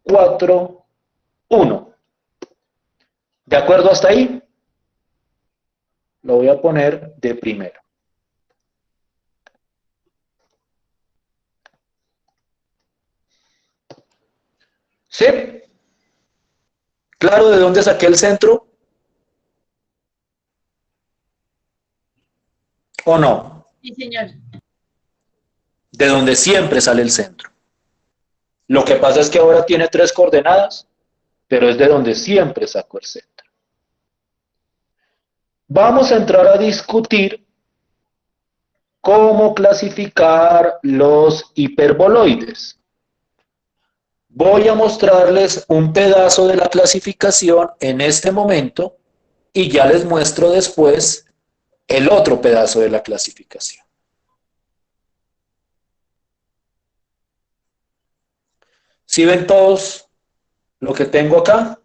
S1: 4, 1. ¿De acuerdo hasta ahí? Lo voy a poner de primero. ¿Sí? ¿Claro de dónde saqué el centro? ¿O no?
S4: Sí, señor.
S1: De donde siempre sale el centro. Lo que pasa es que ahora tiene 3 coordenadas, pero es de donde siempre saco el centro. Vamos a entrar a discutir cómo clasificar los hiperboloides. Voy a mostrarles un pedazo de la clasificación en este momento y ya les muestro después el otro pedazo de la clasificación. ¿Sí ven todos lo que tengo acá?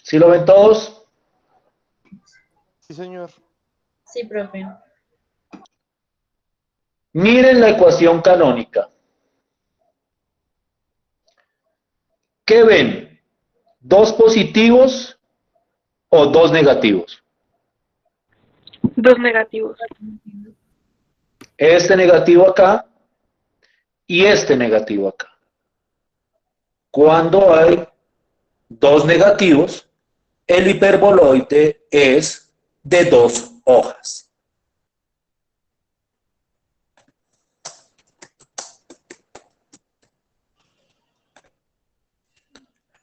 S1: ¿Sí lo ven todos?
S7: Sí, señor.
S4: Sí, profe.
S1: Miren la ecuación canónica. ¿Qué ven? ¿Dos positivos o dos negativos?
S8: Dos negativos.
S1: Este negativo acá y este negativo acá. Cuando hay dos negativos, el hiperboloide es de dos hojas.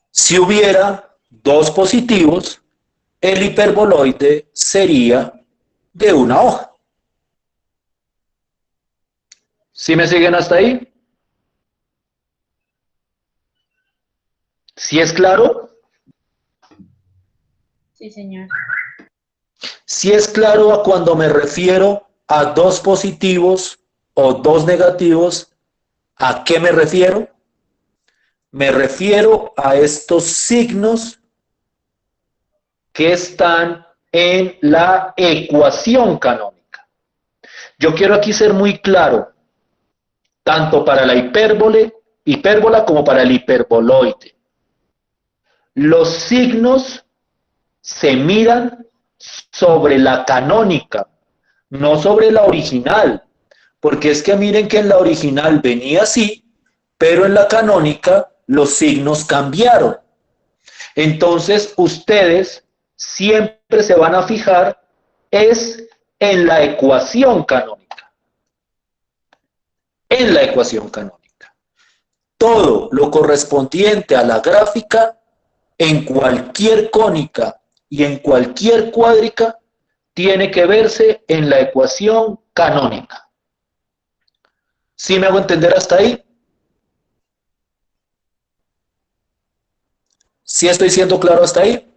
S1: Si hubiera dos positivos, el hiperboloide sería de una hoja. ¿Sí me siguen hasta ahí? ¿Sí es claro?
S4: Sí, señor.
S1: ¿Sí es claro a cuando me refiero a dos positivos o dos negativos? ¿A qué me refiero? Me refiero a estos signos que están en la ecuación canónica. Yo quiero aquí ser muy claro, tanto para la hipérbola como para el hiperboloide. Los signos se miran sobre la canónica, no sobre la original, porque es que miren que en la original venía así, pero en la canónica los signos cambiaron. Entonces ustedes siempre se van a fijar es en la ecuación canónica. En la ecuación canónica. Todo lo correspondiente a la gráfica en cualquier cónica y en cualquier cuádrica tiene que verse en la ecuación canónica. ¿Sí me hago entender hasta ahí? ¿Sí estoy siendo claro hasta ahí?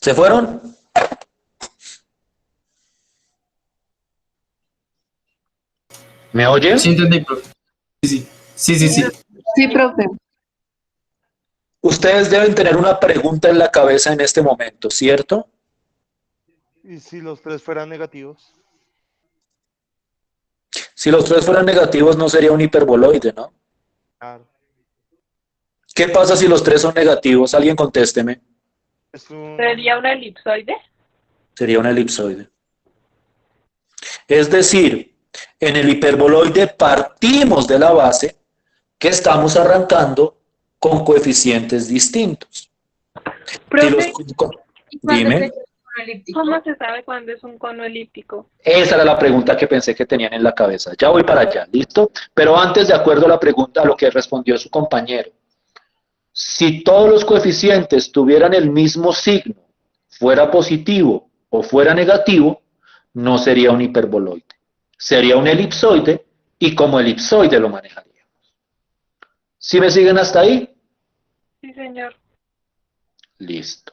S1: ¿Se fueron? ¿Me oyen?
S11: Sí, entendí, profe. Sí.
S8: Sí, profe.
S1: Ustedes deben tener una pregunta en la cabeza en este momento, ¿cierto?
S7: ¿Y si los tres fueran negativos?
S1: Si los tres fueran negativos no sería un hiperboloide, ¿no?
S7: Claro.
S1: ¿Qué pasa si los tres son negativos? Alguien contésteme.
S7: Es un...
S8: ¿Sería una elipsoide?
S1: Sería una elipsoide. Es decir, en el hiperboloide partimos de la base que estamos arrancando con coeficientes distintos.
S8: Profe,
S4: ¿Y cuándo
S1: Dime.
S4: es el cono elíptico?
S8: ¿cómo se sabe cuándo es un cono elíptico?
S1: Esa era la pregunta que pensé que tenían en la cabeza. Ya voy para allá, ¿listo? Pero antes, de acuerdo a la pregunta, a lo que respondió su compañero. Si todos los coeficientes tuvieran el mismo signo, fuera positivo o fuera negativo, no sería un hiperboloide. Sería un elipsoide y como elipsoide lo manejaríamos. ¿Sí me siguen hasta ahí?
S8: Sí, señor.
S1: Listo.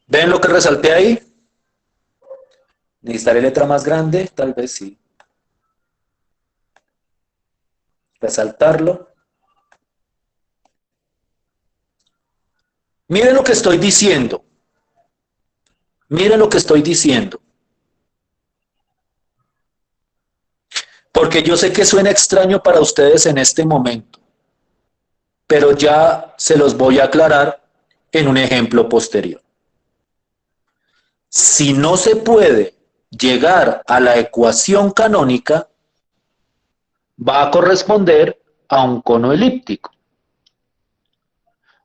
S1: ¿Ven lo que resalté ahí? ¿Necesitaré letra más grande? Tal vez sí. Resaltarlo. Miren lo que estoy diciendo. Miren lo que estoy diciendo. Porque yo sé que suena extraño para ustedes en este momento. pero ya se los voy a aclarar en un ejemplo posterior. Si no se puede llegar a la ecuación canónica, va a corresponder a un cono elíptico.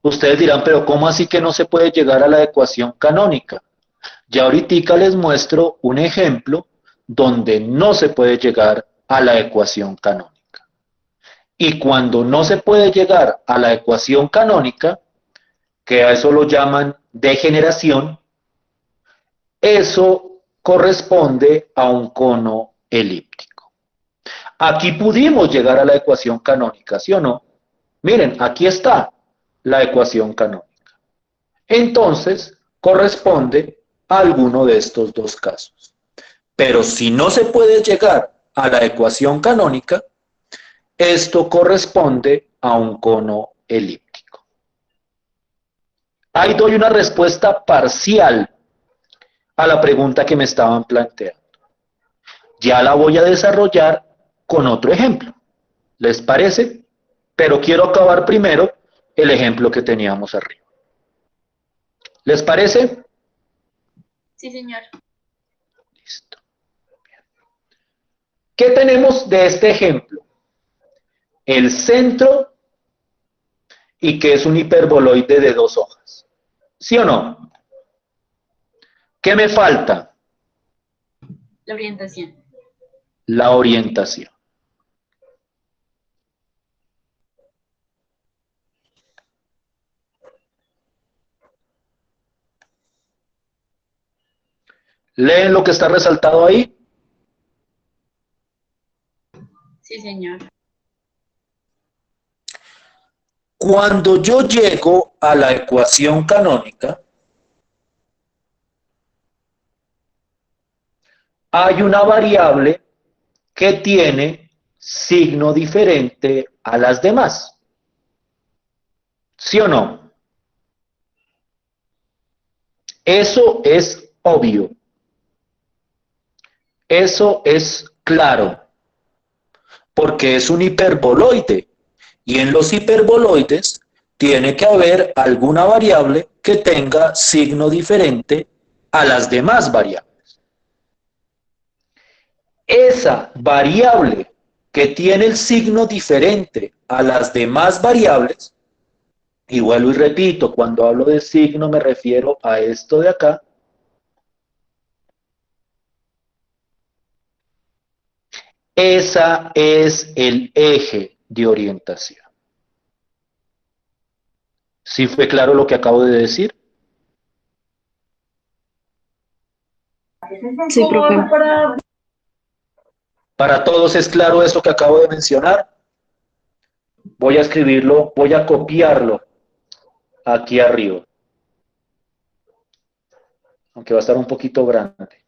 S1: Ustedes dirán, pero ¿cómo así que no se puede llegar a la ecuación canónica? Ya ahorita les muestro un ejemplo donde no se puede llegar a la ecuación canónica. Y cuando no se puede llegar a la ecuación canónica, que a eso lo llaman degeneración, eso corresponde a un cono elíptico. Aquí pudimos llegar a la ecuación canónica, ¿sí o no? Miren, aquí está la ecuación canónica. Entonces, corresponde a alguno de estos dos casos. Pero si no se puede llegar a la ecuación canónica, esto corresponde a un cono elíptico. Ahí doy una respuesta parcial a la pregunta que me estaban planteando. Ya la voy a desarrollar con otro ejemplo. ¿Les parece? Pero quiero acabar primero el ejemplo que teníamos arriba. ¿Les parece?
S4: Sí, señor.
S1: Listo. Bien. ¿Qué tenemos de este ejemplo? El centro y que es un hiperboloide de 2 hojas. ¿Sí o no? ¿Qué me falta?
S4: La orientación.
S1: La orientación. ¿Leen lo que está resaltado ahí?
S4: Sí, señor.
S1: Cuando yo llego a la ecuación canónica, hay una variable que tiene signo diferente a las demás. ¿Sí o no? Eso es obvio. Eso es claro. Porque es un hiperboloide. Y en los hiperboloides tiene que haber alguna variable que tenga signo diferente a las demás variables. Esa variable que tiene el signo diferente a las demás variables, y vuelvo y repito, cuando hablo de signo me refiero a esto de acá, esa es el eje de orientación. ¿Sí fue claro lo que acabo de decir?
S8: Sí, profe.
S1: ¿Para todos es claro eso que acabo de mencionar? Voy a escribirlo, voy a copiarlo aquí arriba. Aunque va a estar un poquito grande.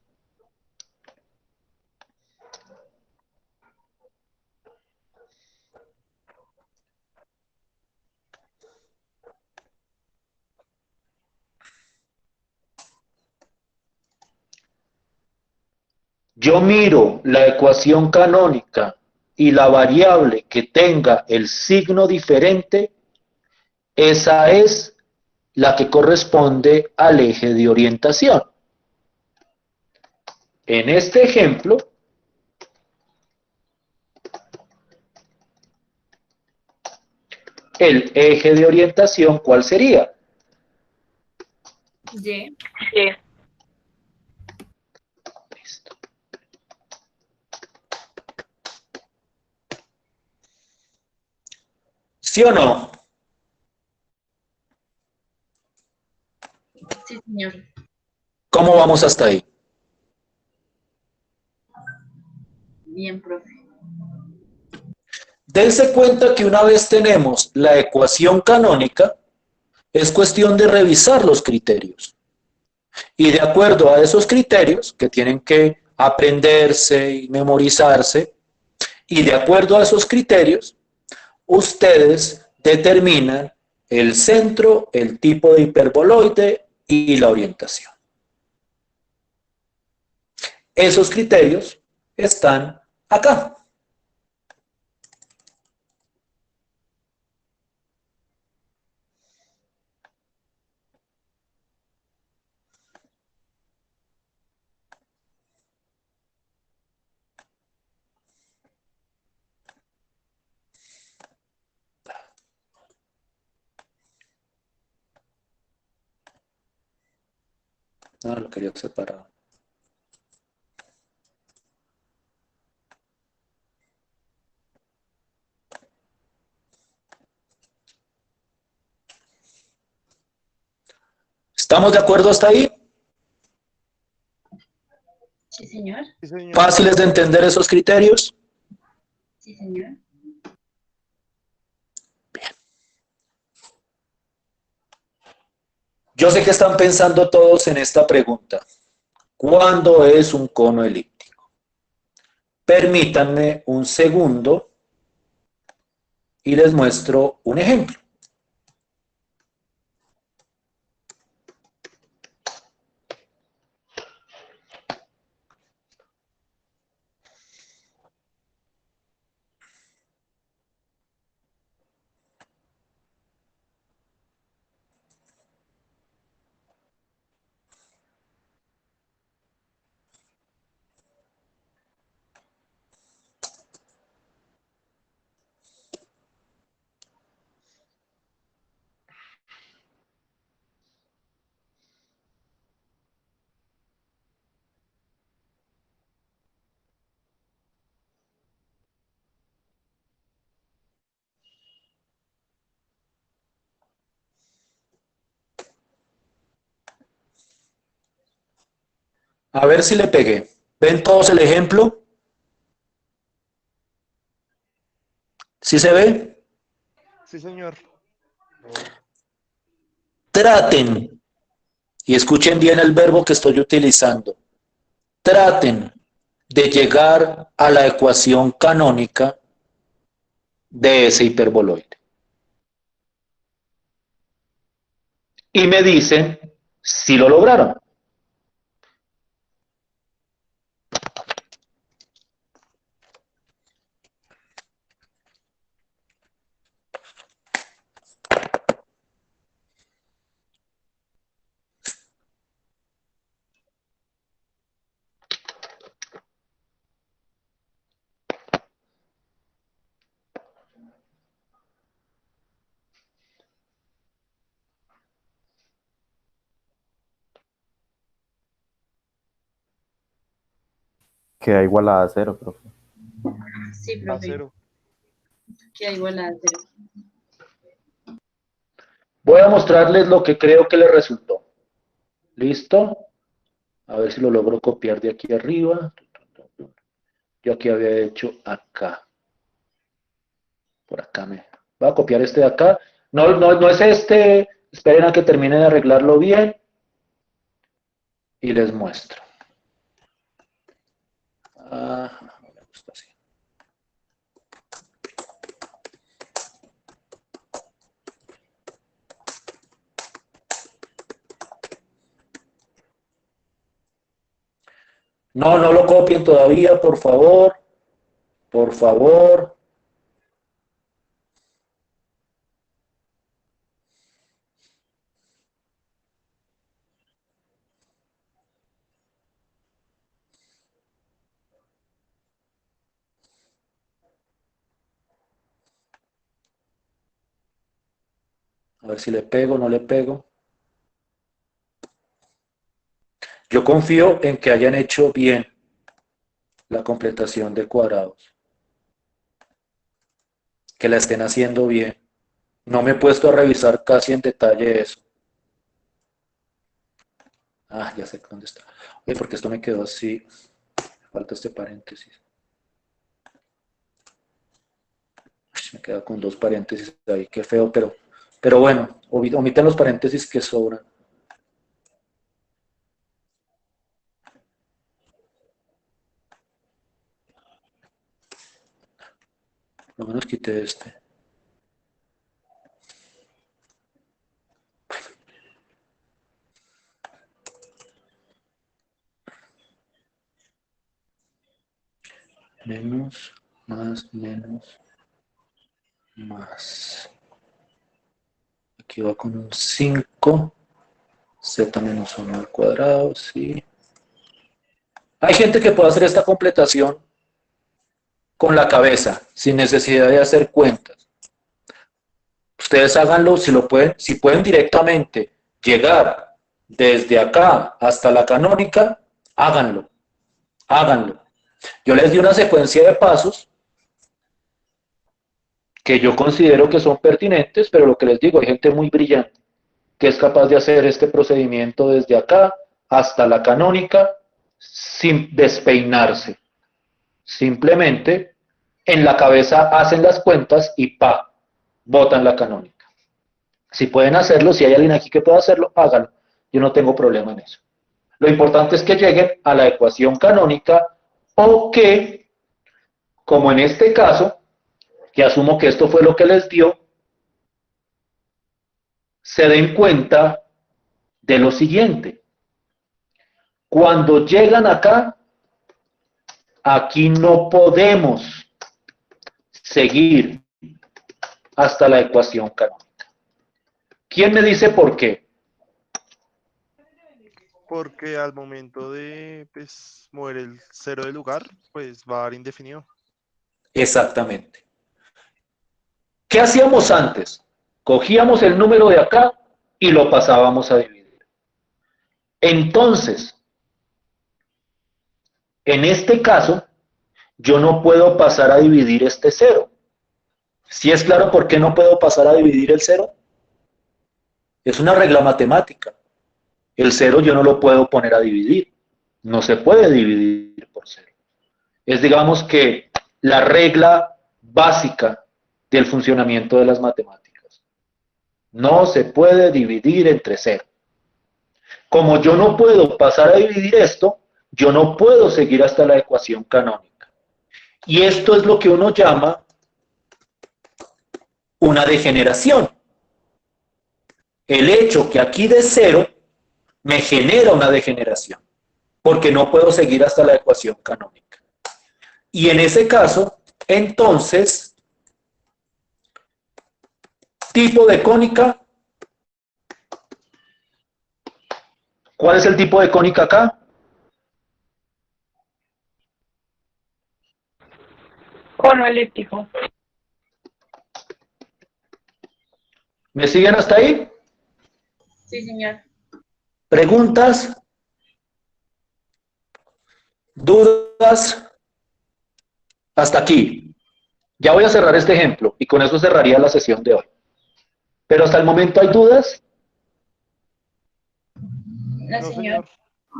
S1: Yo miro la ecuación canónica y la variable que tenga el signo diferente, esa es la que corresponde al eje de orientación. En este ejemplo, el eje de orientación, ¿cuál sería?
S9: Y.
S8: Sí.
S1: Listo. ¿Sí o no?
S4: Sí, señor.
S1: ¿Cómo vamos hasta ahí?
S4: Bien, profe.
S1: Dense cuenta que una vez tenemos la ecuación canónica, es cuestión de revisar los criterios. Y de acuerdo a esos criterios, que tienen que aprenderse y memorizarse, y de acuerdo a esos criterios, ustedes determinan el centro, el tipo de hiperboloide y la orientación. Esos criterios están acá. Ah, lo quería separar. ¿Estamos de acuerdo hasta ahí?
S4: Sí, señor.
S7: Sí, señor.
S1: ¿Fáciles de entender esos criterios?
S4: Sí, señor.
S1: Yo sé que están pensando todos en esta pregunta. ¿Cuándo es un cono elíptico? Permítanme un segundo y les muestro un ejemplo. A ver si le pegué. ¿Ven todos el ejemplo? ¿Sí se ve?
S7: Sí, señor.
S1: Traten, y escuchen bien el verbo que estoy utilizando, traten de llegar a la ecuación canónica de ese hiperboloide. Y me dicen si lo lograron.
S5: Queda igualada a 0, profe.
S4: Sí,
S7: A
S4: profe.
S7: 0.
S4: Queda igual a 0.
S1: Voy a mostrarles lo que creo que les resultó. ¿Listo? A ver si lo logro copiar de aquí arriba. Yo aquí había hecho acá. Por acá me... Voy a copiar este de acá. No es este. Esperen a que termine de arreglarlo bien. Y les muestro. Ah, no me gusta así. No, no lo copien todavía, por favor. Por favor. A ver si le pego, no le pego. Yo confío en que hayan hecho bien la completación de cuadrados. Que la estén haciendo bien. No me he puesto a revisar casi en detalle eso. Ah, ya sé dónde está. Oye, porque esto me quedó así. Falta este paréntesis. Me queda con dos paréntesis ahí. Qué feo, pero bueno, omiten los paréntesis que sobran. Por lo menos quité este. Menos, más, menos, más. Aquí va con un 5. Z menos 1 al cuadrado, sí. Hay gente que puede hacer esta completación con la cabeza, sin necesidad de hacer cuentas. Ustedes háganlo si pueden directamente llegar desde acá hasta la canónica, háganlo, háganlo. Yo les di una secuencia de pasos que yo considero que son pertinentes, pero lo que les digo, hay gente muy brillante que es capaz de hacer este procedimiento desde acá hasta la canónica sin despeinarse. Simplemente en la cabeza hacen las cuentas y ¡pa! Botan la canónica. Si pueden hacerlo, si hay alguien aquí que pueda hacerlo, háganlo. Yo no tengo problema en eso. Lo importante es que lleguen a la ecuación canónica o que, como en este caso, que asumo que esto fue lo que les dio, se den cuenta de lo siguiente. Cuando llegan acá, aquí no podemos seguir hasta la ecuación canónica. ¿Quién me dice por qué?
S7: Porque al momento de mover el 0 de lugar, pues va a dar indefinido.
S1: Exactamente. ¿Qué hacíamos antes? Cogíamos el número de acá y lo pasábamos a dividir. Entonces, en este caso, yo no puedo pasar a dividir este 0. ¿Sí es claro por qué no puedo pasar a dividir el 0? Es una regla matemática. El 0 yo no lo puedo poner a dividir. No se puede dividir por 0. Es, digamos, que la regla básica del funcionamiento de las matemáticas. No se puede dividir entre 0. Como yo no puedo pasar a dividir esto, yo no puedo seguir hasta la ecuación canónica. Y esto es lo que uno llama una degeneración. El hecho que aquí de 0 me genera una degeneración, porque no puedo seguir hasta la ecuación canónica. Y en ese caso, entonces, tipo de cónica. ¿Cuál es el tipo de cónica acá?
S8: Cono elíptico.
S1: ¿Me siguen hasta ahí?
S4: Sí, señor.
S1: ¿Preguntas? ¿Dudas? Hasta aquí. Ya voy a cerrar este ejemplo y con eso cerraría la sesión de hoy. Pero hasta el momento, ¿hay dudas?
S4: No, señor.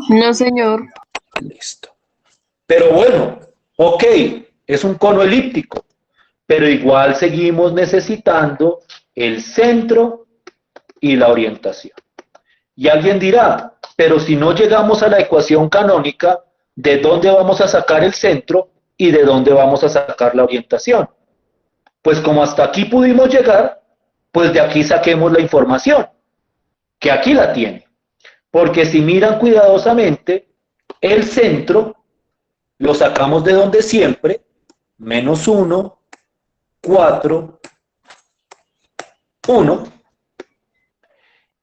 S9: No, señor.
S1: Listo. Pero bueno, ok, es un cono elíptico, pero igual seguimos necesitando el centro y la orientación. Y alguien dirá, pero si no llegamos a la ecuación canónica, ¿de dónde vamos a sacar el centro y de dónde vamos a sacar la orientación? Pues como hasta aquí pudimos llegar, pues de aquí saquemos la información, que aquí la tiene. Porque si miran cuidadosamente, el centro lo sacamos de donde siempre, menos 1, 4, 1.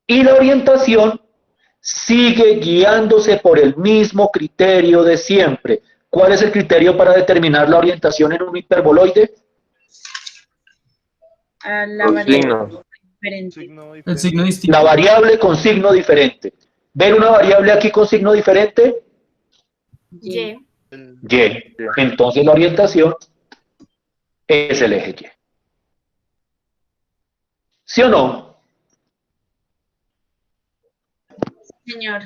S1: Y la orientación sigue guiándose por el mismo criterio de siempre. ¿Cuál es el criterio para determinar la orientación en un hiperboloide?
S4: A la
S2: Con
S4: variable
S2: signo.
S4: diferente.
S11: El signo distinto.
S1: La variable con signo diferente. ¿Ven una variable aquí con signo diferente?
S9: Y.
S1: Y. Entonces la orientación es el eje Y. ¿Sí o no?
S4: Señor.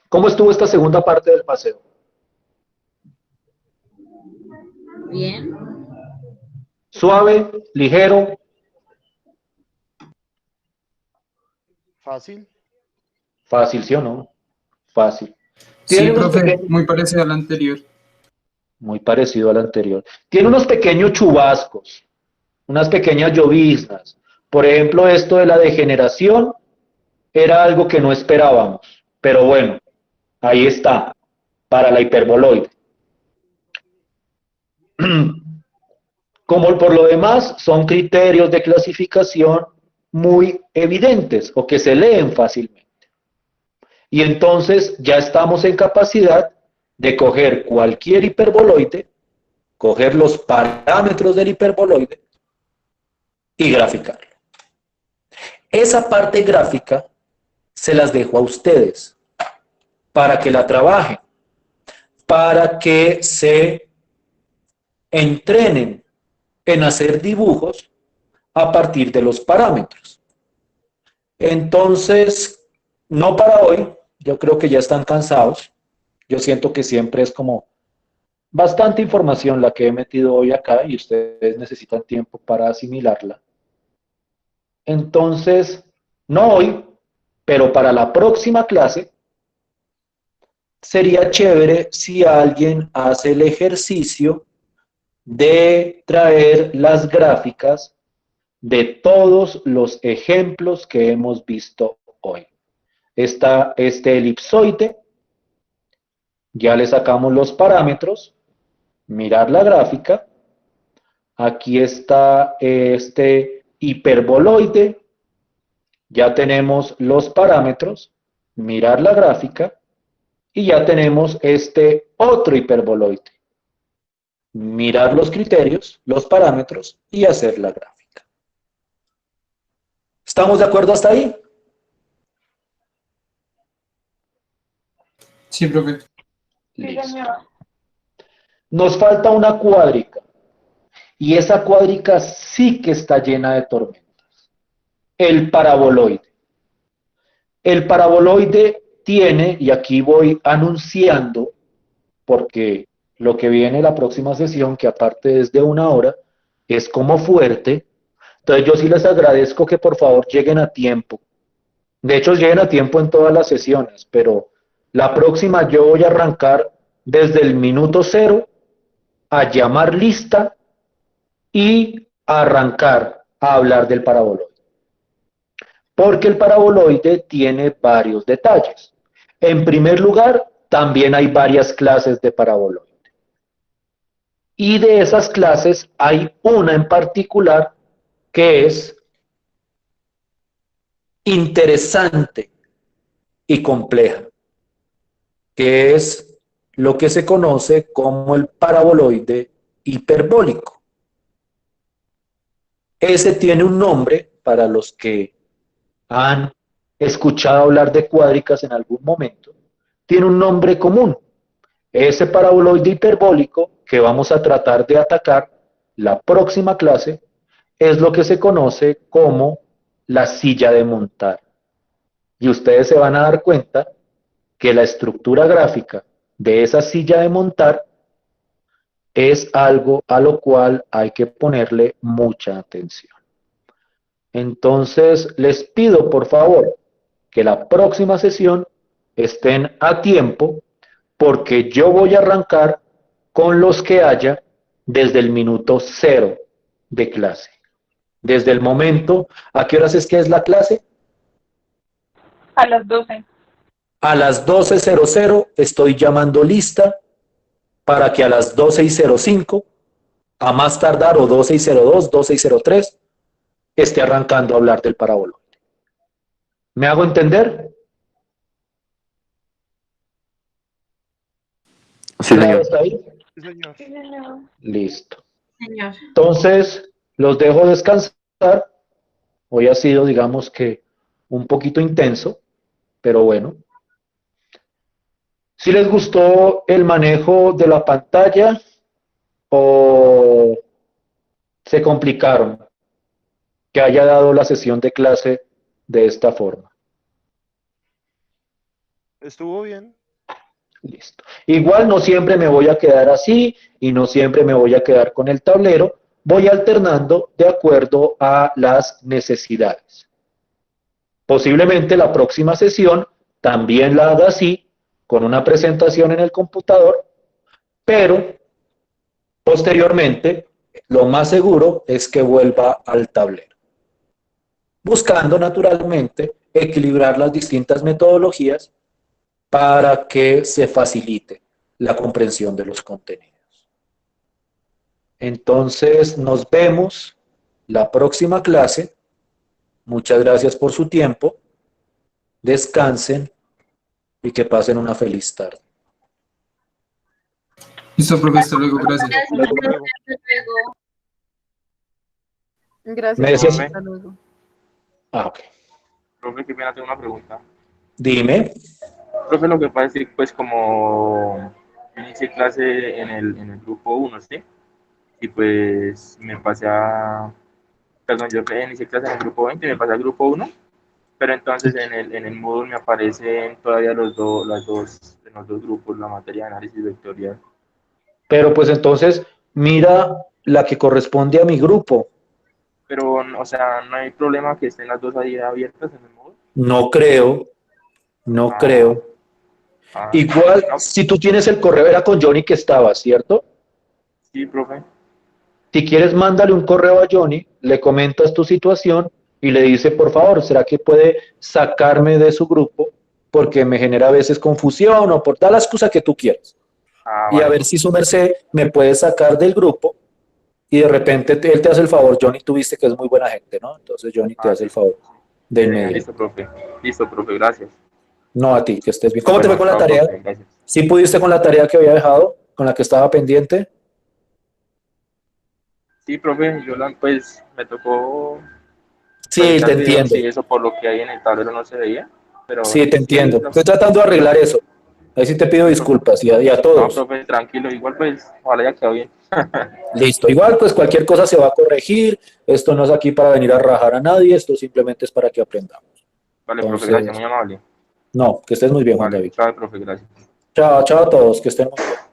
S1: ¿Cómo estuvo esta segunda parte del paseo?
S4: Bien.
S1: Suave, ligero,
S7: Fácil.
S1: fácil, ¿sí o no? Fácil.
S11: Sí,
S1: Tiene unos
S11: profe,
S1: pequeños-
S11: muy parecido al anterior.
S1: Muy parecido al anterior. Tiene unos pequeños chubascos, unas pequeñas lloviznas. Por ejemplo, esto de la degeneración era algo que no esperábamos, pero bueno, ahí está, para la hiperboloide. Como por lo demás son criterios de clasificación muy evidentes o que se leen fácilmente. Y entonces ya estamos en capacidad de coger cualquier hiperboloide, coger los parámetros del hiperboloide y graficarlo. Esa parte gráfica se las dejo a ustedes para que la trabajen, para que se entrenen en hacer dibujos a partir de los parámetros. Entonces, no para hoy, yo creo que ya están cansados. Yo siento que siempre es como bastante información la que he metido hoy acá y ustedes necesitan tiempo para asimilarla. Entonces, no hoy, pero para la próxima clase, sería chévere si alguien hace el ejercicio de traer las gráficas de todos los ejemplos que hemos visto hoy. Está este elipsoide, ya le sacamos los parámetros, mirar la gráfica, aquí está este hiperboloide, ya tenemos los parámetros, mirar la gráfica, y ya tenemos este otro hiperboloide. Mirar los criterios, los parámetros y hacer la gráfica. ¿Estamos de acuerdo hasta ahí?
S11: Sí, profe.
S8: Sí,
S1: Listo.
S8: señor.
S1: Nos falta una cuádrica. Y esa cuádrica sí que está llena de tormentas. El paraboloide. El paraboloide tiene, y aquí voy anunciando, porque lo que viene la próxima sesión, que aparte es de 1 hora, es como fuerte. Entonces yo sí les agradezco que por favor lleguen a tiempo. De hecho, lleguen a tiempo en todas las sesiones, pero la próxima yo voy a arrancar desde el minuto 0 a llamar lista y a arrancar a hablar del paraboloide. Porque el paraboloide tiene varios detalles. En primer lugar, también hay varias clases de paraboloide. Y de esas clases hay una en particular que es interesante y compleja, que es lo que se conoce como el paraboloide hiperbólico. Ese tiene un nombre para los que han escuchado hablar de cuádricas en algún momento, tiene un nombre común. Ese paraboloide hiperbólico que vamos a tratar de atacar la próxima clase es lo que se conoce como la silla de montar. Y ustedes se van a dar cuenta que la estructura gráfica de esa silla de montar es algo a lo cual hay que ponerle mucha atención. Entonces, les pido por favor que la próxima sesión estén a tiempo porque yo voy a arrancar con los que haya desde el minuto 0 de clase. Desde el momento, ¿a qué horas es que es la clase?
S8: A las 12.
S1: A las 12:00 estoy llamando lista para que a las 12:05, a más tardar, o 12:02, 12:03, esté arrancando a hablar del paraboloide. ¿Me hago entender?
S2: Sí,
S1: ¿Claro
S2: señor.
S1: hasta ahí?
S7: Sí, señor.
S8: Sí, señor.
S1: Listo.
S4: Señor.
S1: Entonces, los dejo descansar. Hoy ha sido, digamos que, un poquito intenso, pero bueno. ¿Si les gustó el manejo de la pantalla o se complicaron que haya dado la sesión de clase de esta forma?
S7: Estuvo bien.
S1: Listo. Igual no siempre me voy a quedar así y no siempre me voy a quedar con el tablero. Voy alternando de acuerdo a las necesidades. Posiblemente la próxima sesión también la haga así, con una presentación en el computador, pero posteriormente lo más seguro es que vuelva al tablero, buscando naturalmente equilibrar las distintas metodologías para que se facilite la comprensión de los contenidos. Entonces, nos vemos la próxima clase. Muchas gracias por su tiempo. Descansen y que pasen una feliz tarde.
S11: Listo, profe, hasta luego, gracias.
S4: Gracias,
S7: Hasta
S4: profe.
S7: luego.
S4: Hasta luego.
S6: Gracias,
S1: ¿Me decías?
S6: hasta luego.
S1: Ah, ok.
S6: Profe, que me hace una pregunta.
S1: Dime.
S6: Profe, lo que pasa es que, pues, como yo inicié clase en el grupo 1, ¿sí? Y pues me pasé a... Perdón, yo inicié clase en el grupo 20 y me pasé al grupo 1, pero entonces en el Moodle me aparecen todavía los dos grupos, la materia de análisis vectorial.
S1: Pero pues entonces mira la que corresponde a mi grupo.
S6: Pero, o sea, no hay problema que estén las dos ahí abiertas en el Moodle.
S1: No creo, no
S6: Ah.
S1: creo.
S6: Ah,
S1: Igual,
S6: no,
S1: si tú tienes el correo, era con Johnny que estaba, ¿cierto?
S6: sí, profe.
S1: Si quieres, mándale un correo a Johnny, le comentas tu situación y le dice, por favor, ¿será que puede sacarme de su grupo? Porque me genera a veces confusión o por tal excusa que tú quieras.
S6: Ah,
S1: Y a
S6: vale,
S1: ver si su merced me puede sacar del grupo y de repente él te hace el favor. Johnny, tú viste que es muy buena gente, ¿no? Entonces Johnny te hace el favor de inmediato.
S6: listo, profe. Listo, profe, gracias.
S1: No, a ti, que estés bien. ¿Cómo te
S6: Bueno,
S1: fue con la
S6: chao,
S1: tarea?
S6: profe, gracias.
S1: ¿Sí pudiste con la tarea que había dejado, con la que estaba pendiente?
S6: Sí, profe, pues me tocó
S1: Sí,
S6: revisar
S1: te
S6: videos
S1: entiendo.
S6: y eso por lo que hay en el tablero no se veía, pero
S1: Sí, te
S6: sí,
S1: entiendo.
S6: listo.
S1: Estoy tratando de arreglar eso. Ahí sí te pido disculpas y a
S6: No,
S1: todos.
S6: profe, tranquilo, igual pues, ojalá ya quedó bien.
S1: Listo. Igual, pues cualquier cosa se va a corregir. Esto no es aquí para venir a rajar a nadie. Esto simplemente es para que aprendamos.
S6: Vale, profe,
S1: Entonces,
S6: gracias, muy amable.
S1: no, que estés muy bien, Juan
S6: Vale,
S1: David.
S6: chao, profe, gracias.
S1: Chao, chao a todos. Que estén muy bien.